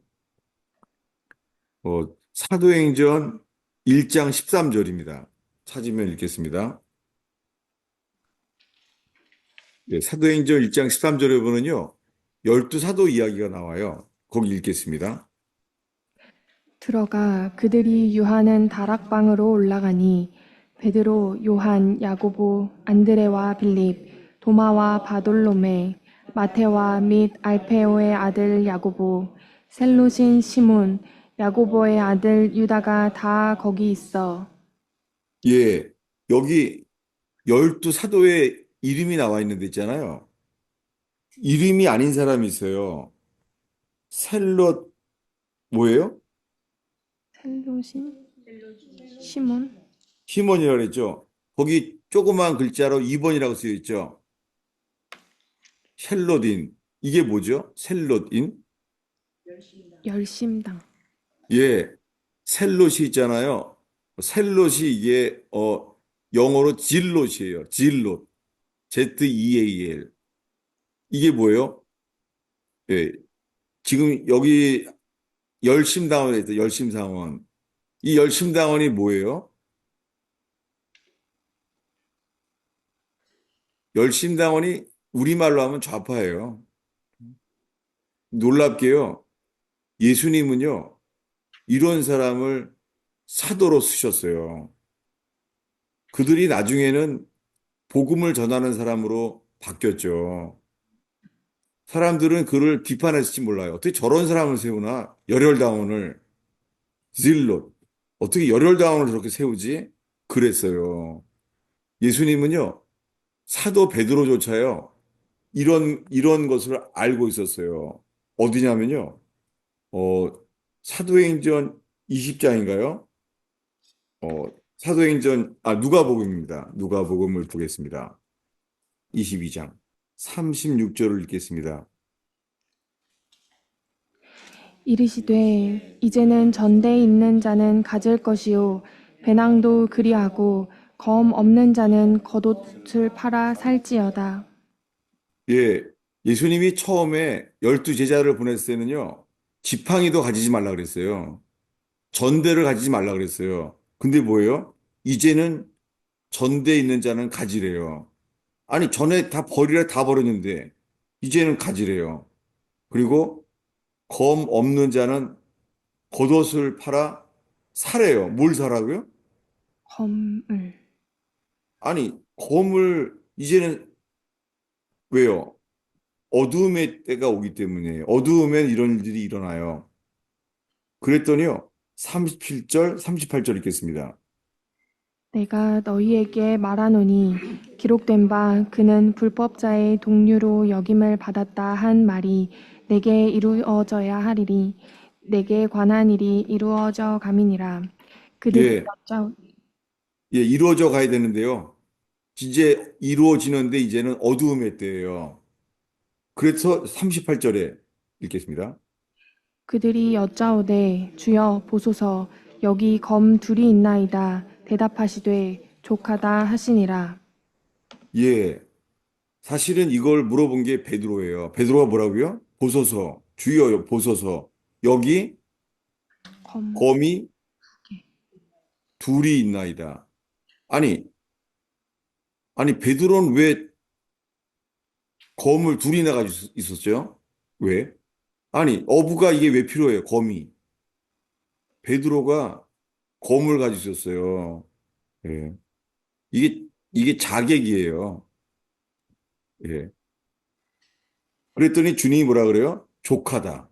사도행전 1장 13절입니다. 찾으면 읽겠습니다. 네, 사도행전 1장 13절에 보면요, 열두 사도 이야기가 나와요. 거기 읽겠습니다. 들어가 그들이 유하는 다락방으로 올라가니 베드로, 요한, 야고보, 안드레와 빌립, 도마와 바돌로메, 마테와 및 알페오의 아들 야고보, 셀로신 시몬, 야고보의 아들 유다가 다 거기 있어. 예, 여기 열두 사도의 이름이 나와 있는 데 있잖아요. 이름이 아닌 사람이 있어요. 셀롯, 뭐예요? 셀로신 시몬. 시몬이라고 그랬죠. 거기 조그만 글자로 2번이라고 쓰여 있죠. 셀롯인. 이게 뭐죠? 셀롯인? 열심당. 예, 셀롯이 있잖아요. 셀롯이 이게, 영어로 질롯이에요. 질롯. Z-E-A-L. 이게 뭐예요? 예, 지금 여기 열심당원에 있어, 열심상원. 이 열심당원이 뭐예요? 열심당원이 우리말로 하면 좌파예요. 놀랍게요. 예수님은요, 이런 사람을 사도로 쓰셨어요. 그들이 나중에는 복음을 전하는 사람으로 바뀌었죠. 사람들은 그를 비판했을지 몰라요. 어떻게 저런 사람을 세우나? 열혈다원을, 질롯. 어떻게 열혈다원을 저렇게 세우지? 그랬어요. 예수님은요, 사도 베드로조차요, 이런 것을 알고 있었어요. 어디냐면요, 어, 사도행전 20장인가요? 누가복음입니다. 누가복음을 보겠습니다. 22장. 36절을 읽겠습니다. 이르시되 이제는 전대에 있는 자는 가질 것이요 배낭도 그리하고 검 없는 자는 겉옷을 팔아 살지어다. 예, 예수님이 처음에 12제자를 보냈을 때는요, 지팡이도 가지지 말라 그랬어요. 전대를 가지지 말라 그랬어요. 근데 뭐예요? 이제는 전대에 있는 자는 가지래요. 아니, 전에 다 버리라 다 버렸는데, 이제는 가지래요. 그리고 검 없는 자는 겉옷을 팔아 사래요. 뭘 사라고요? 검을. 아니, 검을 이제는 왜요? 어두움의 때가 오기 때문에 어두우면 이런 일들이 일어나요. 그랬더니요. 37절, 38절 읽겠습니다. 내가 너희에게 말하노니 기록된 바 그는 불법자의 동류로 여김을 받았다 한 말이 내게 이루어져야 하리니 내게 관한 일이 이루어져 감이니라. 그들이 예, 여짜 예, 이루어져 가야 되는데요. 이제 이루어지는데 이제는 어두움의 때예요. 그래서 38절에 읽겠습니다. 그들이 여짜오되 주여 보소서 여기 검 둘이 있나이다 대답하시되 족하다 하시니라. 예, 사실은 이걸 물어본 게 베드로예요. 베드로가 뭐라고요? 보소서, 주여 보소서. 여기 검 검이 둘이 있나이다. 아니, 아니 베드로는 왜 검을 둘이나 가지고 있었죠? 왜? 아니, 어부가 이게 왜 필요해요? 검이. 베드로가 검을 가지고 있었어요. 예. 이게 자객이에요. 예. 그랬더니 주님이 뭐라 그래요? 족하다.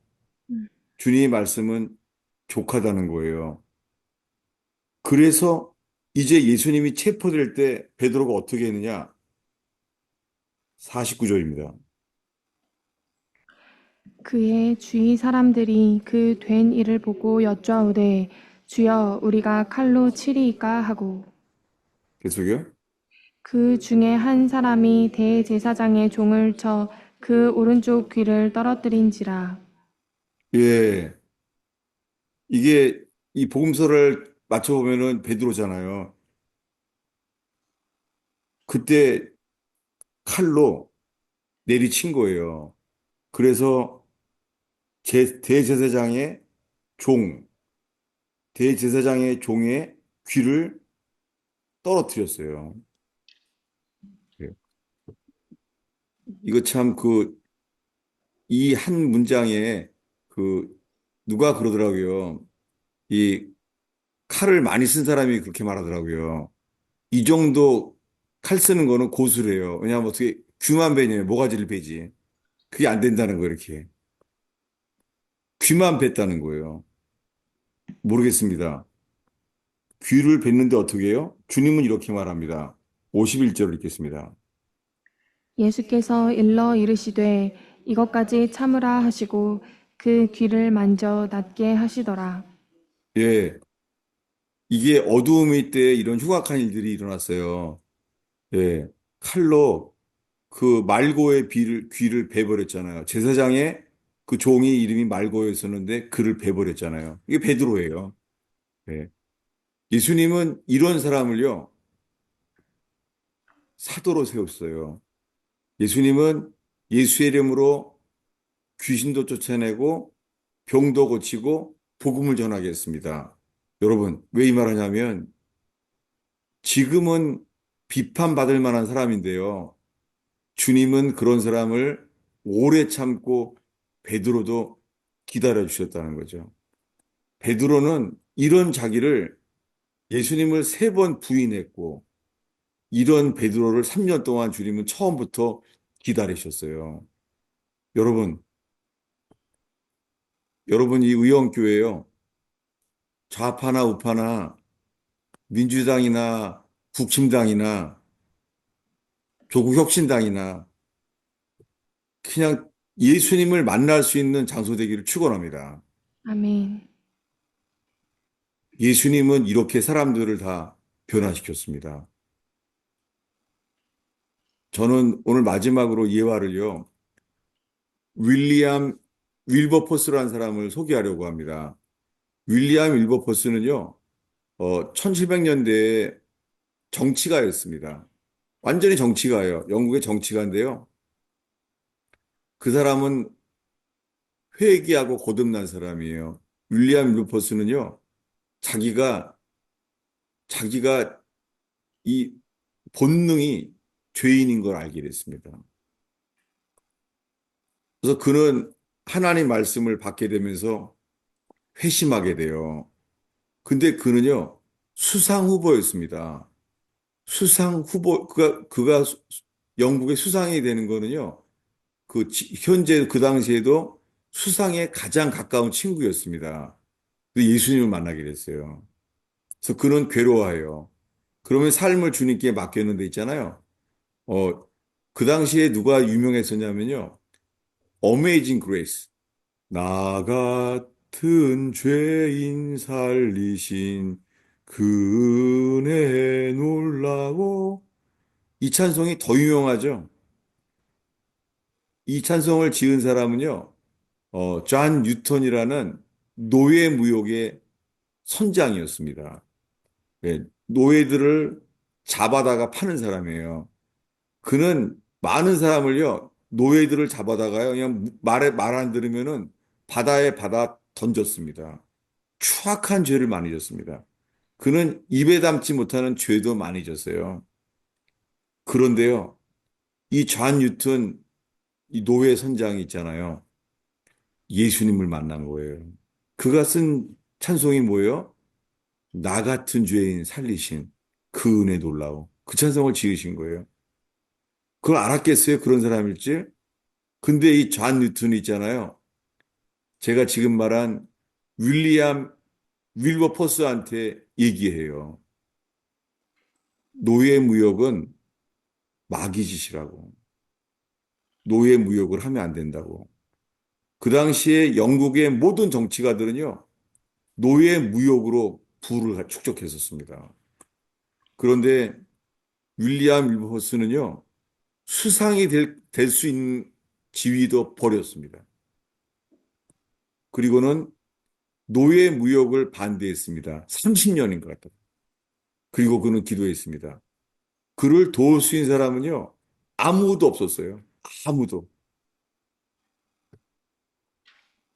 주님의 말씀은 족하다는 거예요. 그래서 이제 예수님이 체포될 때 베드로가 어떻게 했느냐? 49절입니다. 그의 주위 사람들이 그 된 일을 보고 여짜오되 주여 우리가 칼로 치리이까 하고 계속요? 그 중에 한 사람이 대제사장의 종을 쳐 그 오른쪽 귀를 떨어뜨린지라. 예. 이게 이 복음서를 맞춰보면은 베드로잖아요. 그때 칼로 내리친 거예요. 그래서 대제사장의 종, 대제사장의 종의 귀를 떨어뜨렸어요. 예. 이거 참 이 한 문장에 그, 누가 그러더라고요. 이 칼을 많이 쓴 사람이 그렇게 말하더라고요. 이 정도 칼 쓰는 거는 고수래요. 왜냐하면 어떻게 귀만 베냐면 모가지를 베지. 그게 안 된다는 거 이렇게. 귀만 뱄다는 거예요. 모르겠습니다. 귀를 뱉는데 어떻게 해요? 주님은 이렇게 말합니다. 51절을 읽겠습니다. 예수께서 일러 이르시되 이것까지 참으라 하시고 그 귀를 만져 낫게 하시더라. 예, 이게 어두움의 때에 이런 흉악한 일들이 일어났어요. 예, 칼로 그 말고의 귀를 베버렸잖아요. 제사장의 그 종이 이름이 말고였었는데 그를 베버렸잖아요. 이게 베드로예요. 예. 예수님은 이런 사람을요, 사도로 세웠어요. 예수님은 예수의 이름으로 귀신도 쫓아내고 병도 고치고 복음을 전하게 했습니다. 여러분, 왜 이 말하냐면 지금은 비판받을 만한 사람인데요. 주님은 그런 사람을 오래 참고 베드로도 기다려 주셨다는 거죠. 베드로는 이런 자기를 예수님을 3번 부인했고 이런 베드로를 3년 동안 주님은 처음부터 기다리셨어요. 여러분, 여러분 이 의원교회요. 좌파나 우파나 민주당이나 국힘당이나 조국혁신당이나 그냥 예수님을 만날 수 있는 장소 되기를 축원합니다. 아멘. 예수님은 이렇게 사람들을 다 변화시켰습니다. 저는 오늘 마지막으로 예화를요. 윌리엄 윌버포스라는 사람을 소개하려고 합니다. 윌리엄 윌버포스는요. 1700년대에 정치가였습니다. 완전히 정치가예요. 영국의 정치가인데요. 그 사람은 회개하고 거듭난 사람이에요. 윌리엄 윌버스는요, 자기가, 자기가 이 본능이 죄인인 걸 알게 됐습니다. 그래서 그는 하나님 말씀을 받게 되면서 회심하게 돼요. 근데 그는요, 수상 후보였습니다. 수상 후보, 그가 영국의 수상이 되는 거는요, 현재 그 당시에도 수상에 가장 가까운 친구였습니다. 근데 예수님을 만나게 됐어요. 그래서 그는 괴로워해요. 그러면 삶을 주님께 맡겼는데 있잖아요. 어, 그 당시에 누가 유명했었냐면요. Amazing Grace. 나 같은 죄인 살리신 그 은혜 놀라워. 이 찬송이 더 유명하죠. 이 찬송을 지은 사람은요, 존 뉴턴이라는 노예무역의 선장이었습니다. 예, 노예들을 잡아다가 파는 사람이에요. 그는 많은 사람을요, 노예들을 잡아다가요, 그냥 말 안 들으면은 바다에 받아 던졌습니다. 추악한 죄를 많이 졌습니다. 그는 입에 담지 못하는 죄도 많이 졌어요. 그런데요, 이 존 뉴턴, 이 노예 선장이 있잖아요. 예수님을 만난 거예요. 그가 쓴 찬송이 뭐예요? 나 같은 죄인 살리신 그 은혜 놀라워. 그 찬송을 지으신 거예요. 그걸 알았겠어요? 그런 사람일지? 근데 이 존 뉴턴 있잖아요. 제가 지금 말한 윌리엄 윌버포스한테 얘기해요. 노예 무역은 마귀 짓이라고. 노예 무역을 하면 안 된다고. 그 당시에 영국의 모든 정치가들은요, 노예 무역으로 부를 축적했었습니다. 그런데 윌리엄 윌버포스는요, 수상이 될 수 있는 지위도 버렸습니다. 그리고는 노예 무역을 반대했습니다. 30년인 것 같다. 그리고 그는 기도했습니다. 그를 도울 수 있는 사람은요, 아무도 없었어요. 아무도.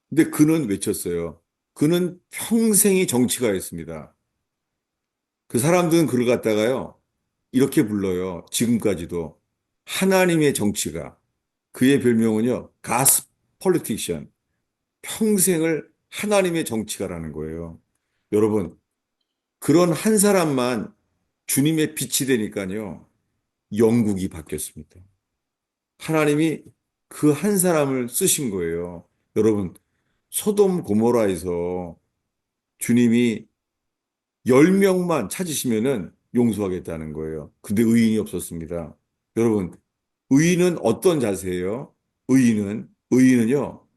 근데 그는 외쳤어요. 그는 평생이 정치가였습니다. 그 사람들은 그를 갖다가요, 이렇게 불러요. 지금까지도. 하나님의 정치가. 그의 별명은요, 가스 폴리티션. 평생을 하나님의 정치가라는 거예요. 여러분, 그런 한 사람만 주님의 빛이 되니까요, 영국이 바뀌었습니다. 하나님이 그 한 사람을 쓰신 거예요. 여러분, 소돔 고모라에서 주님이 10명만 찾으시면은 용서하겠다는 거예요. 근데 의인이 없었습니다. 여러분, 의인은 어떤 자세예요? 의인은요,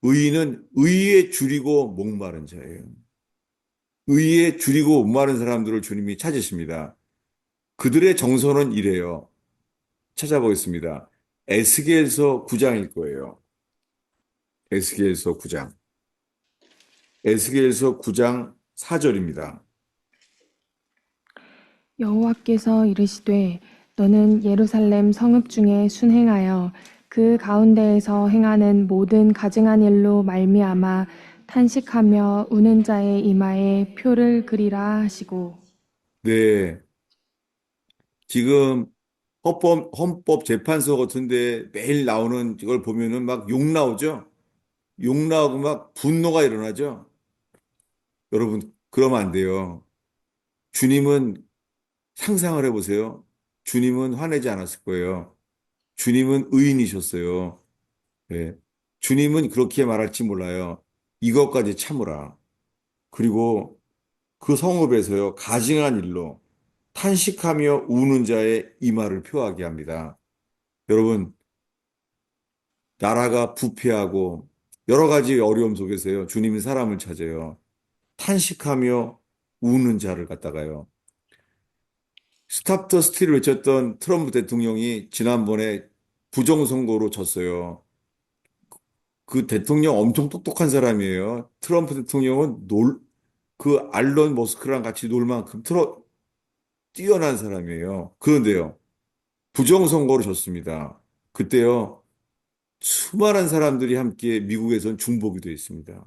의인은 의에 줄이고 목마른 자예요. 의에 줄이고 목마른 사람들을 주님이 찾으십니다. 그들의 정서는 이래요. 찾아보겠습니다. 에스겔서 9장일 거예요. 에스겔서 9장. 에스겔서 9장 4절입니다. 여호와께서 이르시되 너는 예루살렘 성읍 중에 순행하여 그 가운데에서 행하는 모든 가증한 일로 말미암아 탄식하며 우는 자의 이마에 표를 그리라 하시고 네. 지금 헌법 재판소 같은데 매일 나오는 이걸 보면은 막 욕 나오죠? 욕 나오고 막 분노가 일어나죠? 여러분, 그러면 안 돼요. 주님은 상상을 해보세요. 주님은 화내지 않았을 거예요. 주님은 의인이셨어요. 예. 주님은 그렇게 말할지 몰라요. 이것까지 참으라. 그리고 그 성읍에서요, 가증한 일로 탄식하며 우는 자의 이마를 표하게 합니다. 여러분, 나라가 부패하고 여러 가지 어려움 속에서요, 주님이 사람을 찾아요. 탄식하며 우는 자를 갖다가요. 스탑 더 스틸을 외쳤던 트럼프 대통령이 지난번에 부정선거로 졌어요. 그 대통령 엄청 똑똑한 사람이에요. 트럼프 대통령은 그 알런 머스크랑 같이 놀 만큼 뛰어난 사람이에요. 그런데요, 부정선거로 졌습니다. 그때요, 수많은 사람들이 함께 미국에선 중복이 되어 있습니다.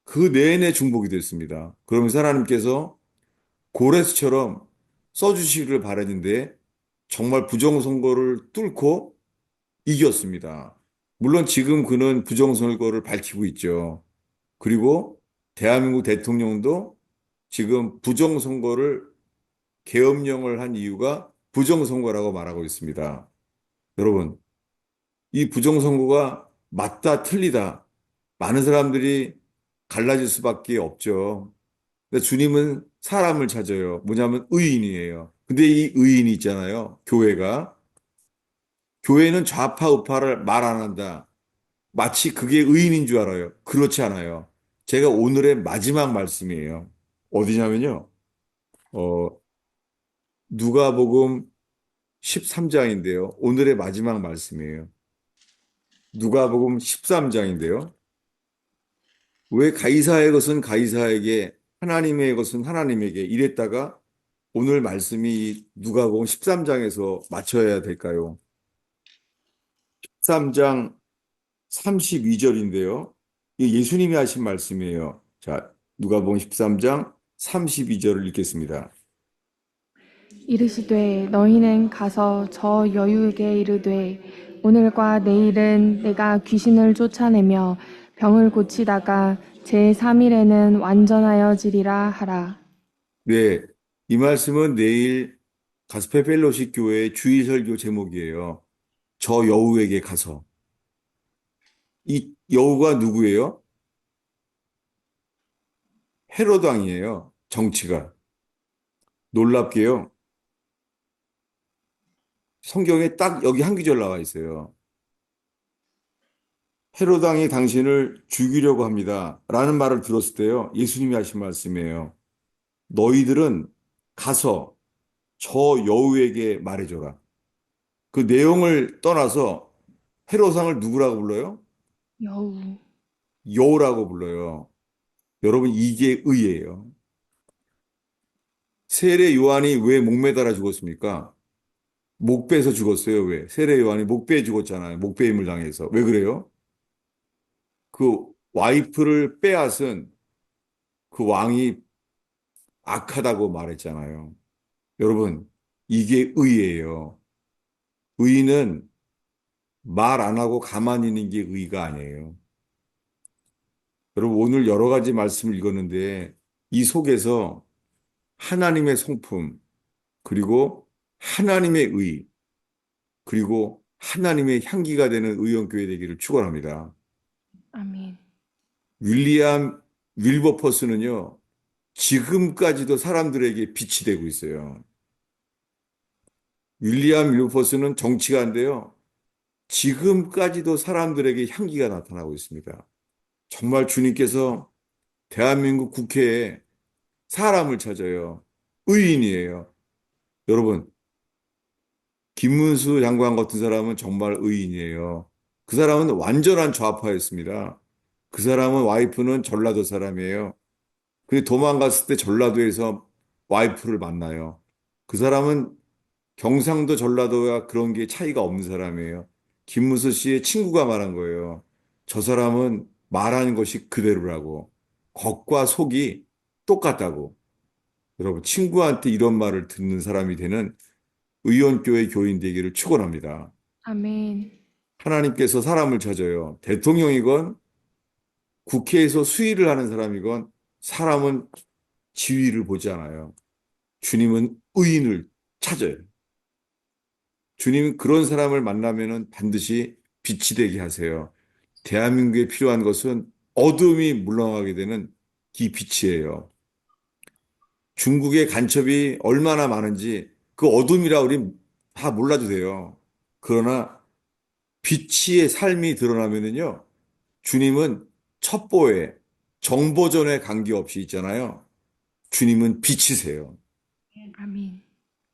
그 내내 중복이 됐습니다. 그러면서 하나님께서 고레스처럼 써주시기를 바랬는데 정말 부정선거를 뚫고 이겼습니다. 물론 지금 그는 부정선거를 밝히고 있죠. 그리고 대한민국 대통령도 지금 부정선거를 계엄령을 한 이유가 부정선거라고 말하고 있습니다. 여러분, 이 부정선거가 맞다, 틀리다. 많은 사람들이 갈라질 수밖에 없죠. 근데 주님은 사람을 찾아요. 뭐냐면 의인이에요. 근데 이 의인이 있잖아요. 교회가. 교회는 좌파, 우파를 말 안 한다. 마치 그게 의인인 줄 알아요. 그렇지 않아요. 제가 오늘의 마지막 말씀이에요. 어디냐면요. 어, 누가복음 13장인데요. 오늘의 마지막 말씀이에요. 누가복음 13장인데요. 왜 가이사의 것은 가이사에게 하나님의 것은 하나님에게 이랬다가 오늘 말씀이 누가복음 13장에서 맞춰야 될까요? 13장 32절인데요. 이 예수님이 하신 말씀이에요. 자, 누가복음 13장 32절을 읽겠습니다. 이르시되 너희는 가서 저 여유에게 이르되 오늘과 내일은 내가 귀신을 쫓아내며 병을 고치다가 제3일에는 완전하여지리라 하라. 네, 이 말씀은 내일 가스페 펠로시 교회의 주일 설교 제목이에요. 저 여우에게 가서. 이 여우가 누구예요? 헤롯 왕이에요. 정치가. 놀랍게요. 성경에 딱 여기 한 구절 나와 있어요. 헤롯 왕이 당신을 죽이려고 합니다. 라는 말을 들었을 때요. 예수님이 하신 말씀이에요. 너희들은 가서 저 여우에게 말해줘라. 그 내용을 떠나서 헤롯 왕을 누구라고 불러요? 여우. 여우라고 불러요. 여러분, 이게 의예요. 세례 요한이 왜 목매달아 죽었습니까? 목배에서 죽었어요. 왜? 세례 요한이 목배에 죽었잖아요. 목배임을 당해서. 왜 그래요? 그 와이프를 빼앗은 그 왕이 악하다고 말했잖아요. 여러분, 이게 의예요. 의는 말 안 하고 가만히 있는 게 의가 아니에요. 여러분, 오늘 여러 가지 말씀을 읽었는데 이 속에서 하나님의 성품, 그리고 하나님의 의, 그리고 하나님의 향기가 되는 의원교회 되기를 축원합니다. 아멘. 윌리엄 윌버퍼스는요, 지금까지도 사람들에게 빛이 되고 있어요. 윌리엄 윌버퍼스는 정치가인데요, 지금까지도 사람들에게 향기가 나타나고 있습니다. 정말 주님께서 대한민국 국회에 사람을 찾아요. 의인이에요. 여러분, 김문수 장관 같은 사람은 정말 의인이에요. 그 사람은 완전한 좌파였습니다. 그 사람은 와이프는 전라도 사람이에요. 근데 도망갔을 때 전라도에서 와이프를 만나요. 그 사람은 경상도 전라도와 그런 게 차이가 없는 사람이에요. 김문수 씨의 친구가 말한 거예요. 저 사람은 말하는 것이 그대로라고. 겉과 속이 똑같다고. 여러분, 친구한테 이런 말을 듣는 사람이 되는 의원교회 교인 되기를 축원합니다. 아멘. 하나님께서 사람을 찾아요. 대통령이건 국회에서 수의를 하는 사람이건 사람은 지위를 보지 않아요. 주님은 의인을 찾아요. 주님은 그런 사람을 만나면은 반드시 빛이 되게 하세요. 대한민국에 필요한 것은 어둠이 물러나게 되는 이 빛이에요. 중국의 간첩이 얼마나 많은지 그 어둠이라 우리 다 몰라도 돼요. 그러나 빛의 삶이 드러나면은요, 주님은 첩보에 정보전에 관계없이 있잖아요. 주님은 빛이세요. 아멘.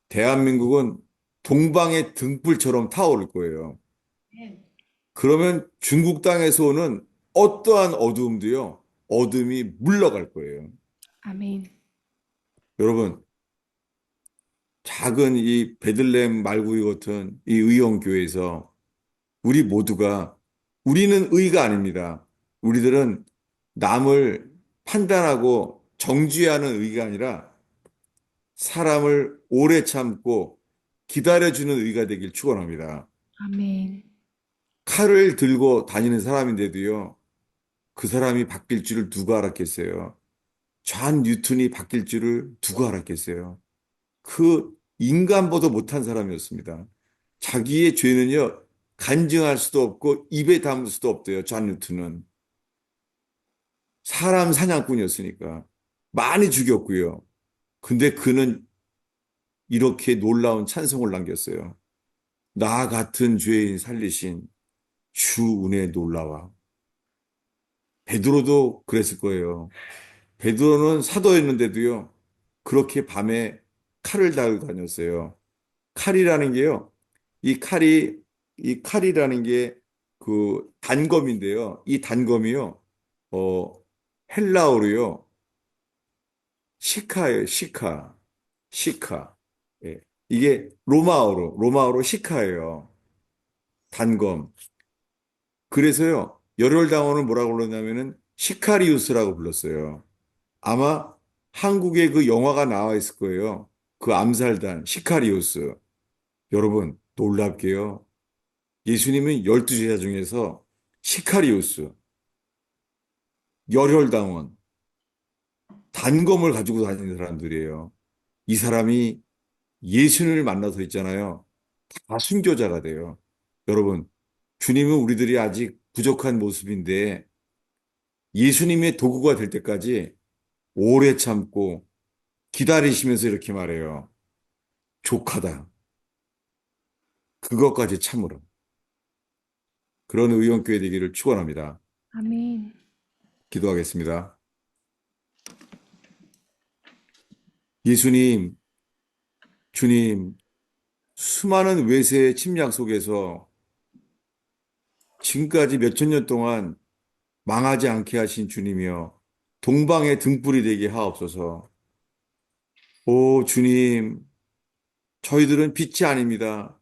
대한민국은 동방의 등불처럼 타오를 거예요. 그러면 중국 땅에서 오는 어떠한 어두움도요, 어둠이 물러갈 거예요. 아멘. 여러분, 작은 이 베들레헴 말구이 같은 이 의원교회에서 우리 모두가 우리는 의가 아닙니다. 우리들은 남을 판단하고 정죄하는 의가 아니라 사람을 오래 참고 기다려주는 의가 되길 축원합니다. 아멘. 칼을 들고 다니는 사람인데도요, 그 사람이 바뀔 줄을 누가 알았겠어요? 존 뉴턴이 바뀔 줄을 누가 알았겠어요? 그 인간보다 못한 사람이었습니다. 자기의 죄는요, 간증할 수도 없고 입에 담을 수도 없대요. 존 뉴턴은. 사람 사냥꾼이었으니까. 많이 죽였고요. 근데 그는 이렇게 놀라운 찬송을 남겼어요. 나 같은 죄인 살리신 주 은혜 놀라와. 베드로도 그랬을 거예요. 베드로는 사도였는데도요, 그렇게 밤에 칼을 달고 다녔어요. 칼이라는 게요, 이 칼이, 이 칼이라는 게 그 단검인데요. 이 단검이요, 어, 헬라어로요, 시카예요, 시카. 시카. 예. 이게 로마어로 시카예요. 단검. 그래서요, 열혈당원을 뭐라고 불렀냐면은 시카리우스라고 불렀어요. 아마 한국에 그 영화가 나와 있을 거예요. 그 암살단, 시카리우스. 여러분, 놀랍게요. 예수님은 12제자 중에서 시카리우스, 열혈당원, 단검을 가지고 다니는 사람들이에요. 이 사람이 예수님을 만나서 있잖아요. 다 순교자가 돼요. 여러분, 주님은 우리들이 아직 부족한 모습인데 예수님의 도구가 될 때까지 오래 참고 기다리시면서 이렇게 말해요. 족하다. 그것까지 참으라. 그런 의원교회 되기를 축원합니다. 아멘. 기도하겠습니다. 예수님, 주님, 수많은 외세의 침략 속에서 지금까지 몇천 년 동안 망하지 않게 하신 주님이여, 동방의 등불이 되게 하옵소서. 오, 주님, 저희들은 빛이 아닙니다.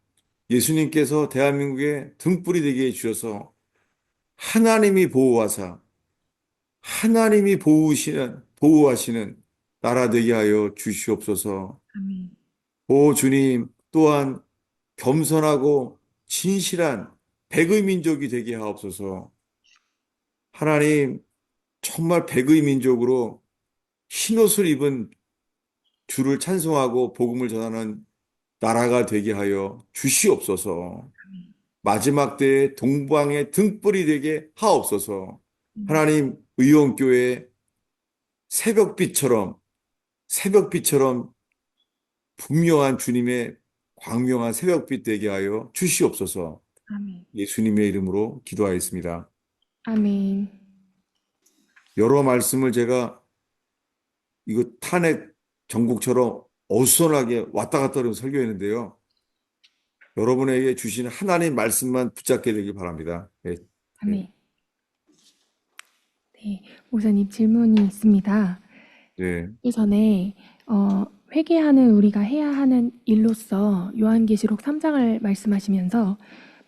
예수님께서 대한민국의 등불이 되게 해주셔서 하나님이 보호하사, 하나님이 보호하시는 나라 되게 하여 주시옵소서. 아멘. 오, 주님, 또한 겸손하고 진실한 백의 민족이 되게 하옵소서. 하나님, 정말 백의 민족으로 흰옷을 입은 주를 찬송하고 복음을 전하는 나라가 되게 하여 주시옵소서. 마지막 때에 동방의 등불이 되게 하옵소서. 음, 하나님, 의원교회 새벽빛처럼, 새벽빛처럼 분명한 주님의 광명한 새벽빛 되게 하여 주시옵소서. 아멘. 예수님의 이름으로 기도하였습니다. 아멘. 여러 말씀을 제가 이거 탄핵 정국처럼 어수선하게 왔다 갔다 하면서 설교했는데요. 여러분에게 주신 하나님 말씀만 붙잡게 되길 바랍니다. 네, 네, 아멘. 네, 목사님 질문이 있습니다. 네, 그 전에 회개하는 우리가 해야 하는 일로서 요한계시록 3장을 말씀하시면서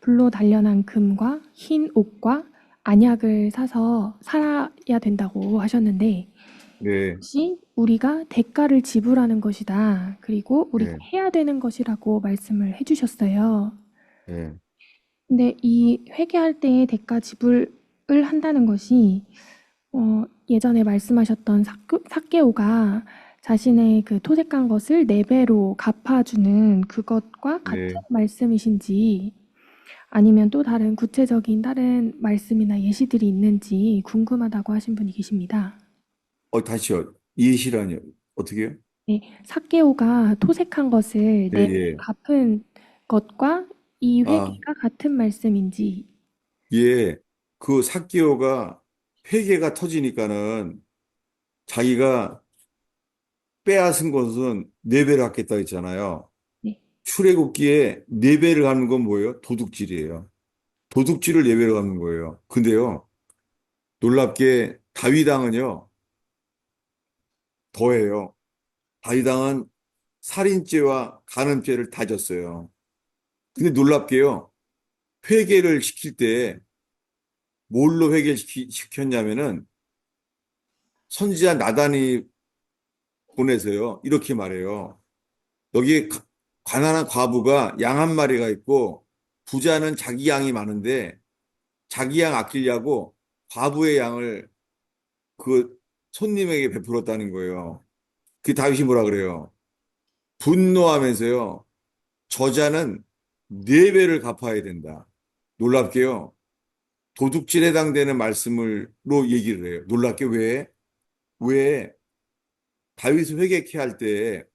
불로 단련한 금과 흰 옷과 안약을 사서 살아야 된다고 하셨는데 네, 혹시 우리가 대가를 지불하는 것이다. 그리고 우리가 네, 해야 되는 것이라고 말씀을 해주셨어요. 네, 근데 이 회개할 때에 대가 지불을 한다는 것이 예전에 말씀하셨던 삭개오가 자신의 그 토색한 것을 네 배로 갚아주는 그것과 같은 네. 말씀이신지 아니면 또 다른 구체적인 다른 말씀이나 예시들이 있는지 궁금하다고 하신 분이 계십니다. 다시요. 이해시라니요. 어떻게요? 네, 삭개오가 토색한 것을 예, 네 배 예. 갚은 것과 이 아, 회개가 같은 말씀인지. 예. 그 사기오가 회개가 터지니까는 자기가 빼앗은 것은 네 배를 갚겠다 했잖아요. 네, 출애굽기에 네 배를 갚는 건 뭐예요? 도둑질이에요. 도둑질을 네 배로 갚는 거예요. 근데요, 놀랍게 다윗 왕은요, 더해요. 다윗 왕은 살인죄와 간음죄를 다 졌어요. 근데 놀랍게요, 회개를 시킬 때 뭘로 회개시켰냐면은 선지자 나단이 보내서요. 이렇게 말해요. 여기 가난한 과부가 양 한 마리가 있고 부자는 자기 양이 많은데 자기 양 아끼려고 과부의 양을 그 손님에게 베풀었다는 거예요. 그 다윗이 뭐라 그래요? 분노하면서요. 저자는 네 배를 갚아야 된다. 놀랍게요. 도둑질에 해당되는 말씀으로 얘기를 해요. 놀랍게 왜? 왜 다윗을 회개케 할 때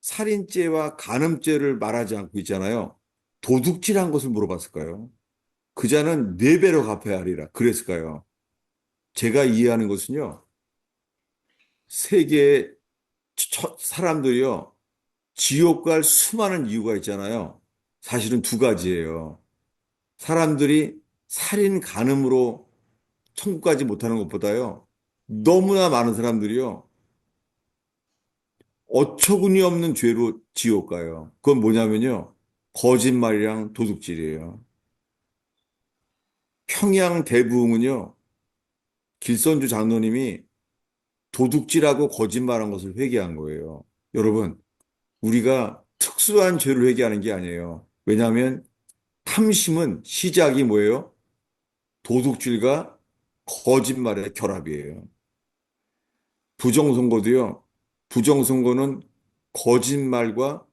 살인죄와 간음죄를 말하지 않고 있잖아요. 도둑질한 것을 물어봤을까요? 그자는 네 배로 갚아야 하리라. 그랬을까요? 제가 이해하는 것은요. 세계의 사람들이요. 지옥 갈 수많은 이유가 있잖아요. 사실은 두 가지예요. 사람들이 살인, 간음으로 천국 가지 못하는 것보다요. 너무나 많은 사람들이요. 어처구니 없는 죄로 지옥 가요. 그건 뭐냐면요. 거짓말이랑 도둑질이에요. 평양 대부흥은요. 길선주 장로님이 도둑질하고 거짓말한 것을 회개한 거예요. 여러분, 우리가 특수한 죄를 회개하는 게 아니에요. 왜냐하면 탐심은 시작이 뭐예요? 도둑질과 거짓말의 결합이에요. 부정선거도요. 부정선거는 거짓말과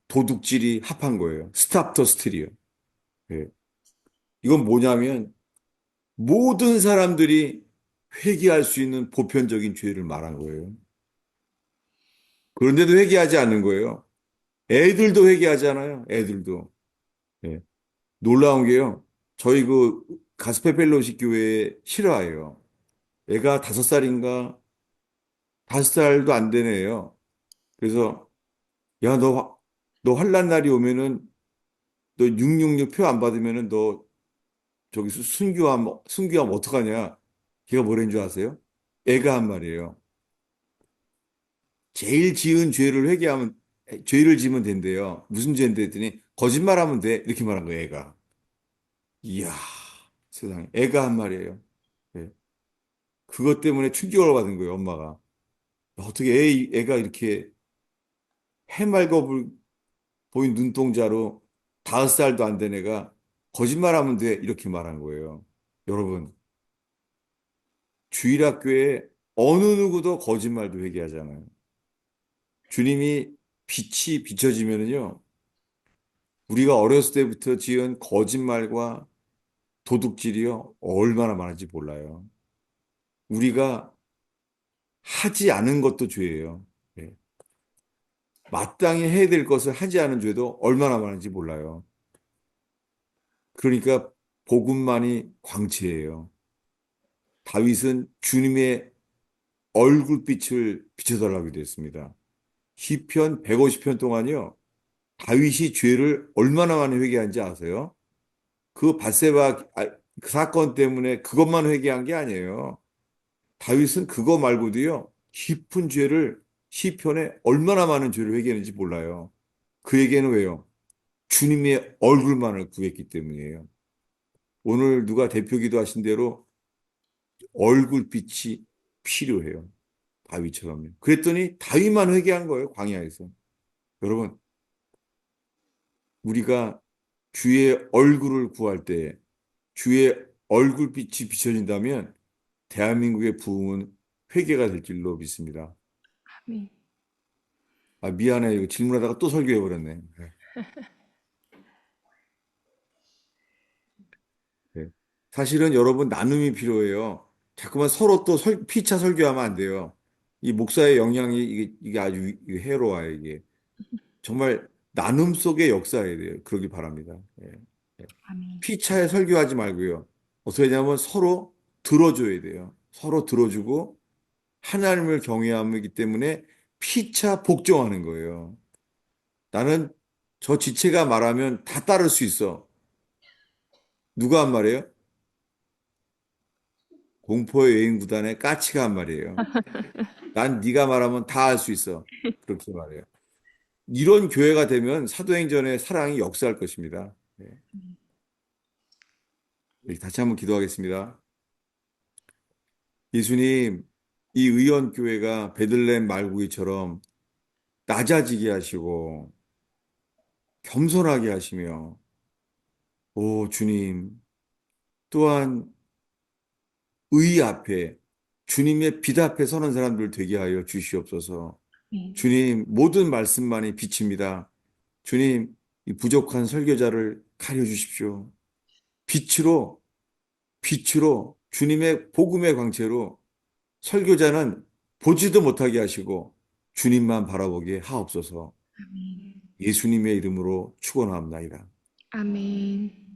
도둑질이 합한 거예요. 스탑 더 스틸이요. 예. 이건 뭐냐면 모든 사람들이 회개할 수 있는 보편적인 죄를 말한 거예요. 그런데도 회개하지 않는 거예요. 애들도 회개하잖아요. 애들도. 예. 놀라운 게요. 저희 그 가스페 펠로시 교회 실화예요. 애가 5살인가 5살도 안 되네요. 그래서 야, 너 환난 날이 오면은 너 666 표 안 받으면은 너 저기 순교하면 어떡하냐? 걔가 뭐라는 줄 아세요? 애가 한 말이에요. 제일 지은 죄를 지으면 된대요. 무슨 죄인데 했더니 거짓말하면 돼. 이렇게 말한 거예요, 애가. 이야, 세상에. 애가 한 말이에요. 예. 그것 때문에 충격을 받은 거예요, 엄마가. 어떻게 애가 이렇게 해맑어 보인 눈동자로 5살도 안 된 애가 거짓말하면 돼. 이렇게 말한 거예요. 여러분, 주일학교에 어느 누구도 거짓말도 회개하잖아요. 주님이 빛이 비춰지면은요, 우리가 어렸을 때부터 지은 거짓말과 도둑질이요, 얼마나 많은지 몰라요. 우리가 하지 않은 것도 죄예요. 예. 마땅히 해야 될 것을 하지 않은 죄도 얼마나 많은지 몰라요. 그러니까 복음만이 광채예요. 다윗은 주님의 얼굴빛을 비춰달라고 되었습니다. 시편 150편 동안요. 다윗이 죄를 얼마나 많이 회개한지 아세요? 그 바세바 그 사건 때문에 그것만 회개한 게 아니에요. 다윗은 그거 말고도요. 깊은 죄를 시편에 얼마나 많은 죄를 회개했는지 몰라요. 그에게는 왜요? 주님의 얼굴만을 구했기 때문이에요. 오늘 누가 대표기도 하신 대로 얼굴빛이 필요해요. 다윗처럼요. 그랬더니 다윗만 회개한 거예요. 광야에서. 여러분, 우리가 주의 얼굴을 구할 때 주의 얼굴빛이 비춰진다면 대한민국의 부흥은 회개가 될 줄로 믿습니다. 아멘. 아, 미안해. 이거 질문하다가 또 설교해버렸네. 네. 네. 사실은 여러분 나눔이 필요해요. 자꾸만 서로 또 피차 설교하면 안 돼요. 이 목사의 영향이 이게 아주 해로워요, 이게. 정말 나눔 속에 역사해야 돼요. 그러기 바랍니다. 예. 예. 아멘. 피차에 설교하지 말고요. 어떻게 하냐면 서로 들어줘야 돼요. 서로 들어주고 하나님을 경외함이기 때문에 피차 복종하는 거예요. 나는 저 지체가 말하면 다 따를 수 있어. 누가 한 말이에요? 공포의 여행구단의 까치가 한 말이에요. 난 네가 말하면 다 할 수 있어. 그렇게 말해요. 이런 교회가 되면 사도행전의 사랑이 역사할 것입니다. 예. 우리 다시 한번 기도하겠습니다. 예수님, 이 의원교회가 베들레헴 말구이처럼 낮아지게 하시고 겸손하게 하시며, 오 주님, 또한 의 앞에 주님의 빛 앞에 서는 사람들 되게 하여 주시옵소서. 네. 주님, 모든 말씀만이 빛입니다. 주님, 이 부족한 설교자를 가려 주십시오. 빛으로, 빛으로 주님의 복음의 광채로 설교자는 보지도 못하게 하시고 주님만 바라보게 하옵소서. 아멘. 예수님의 이름으로 축원합니다. 아멘.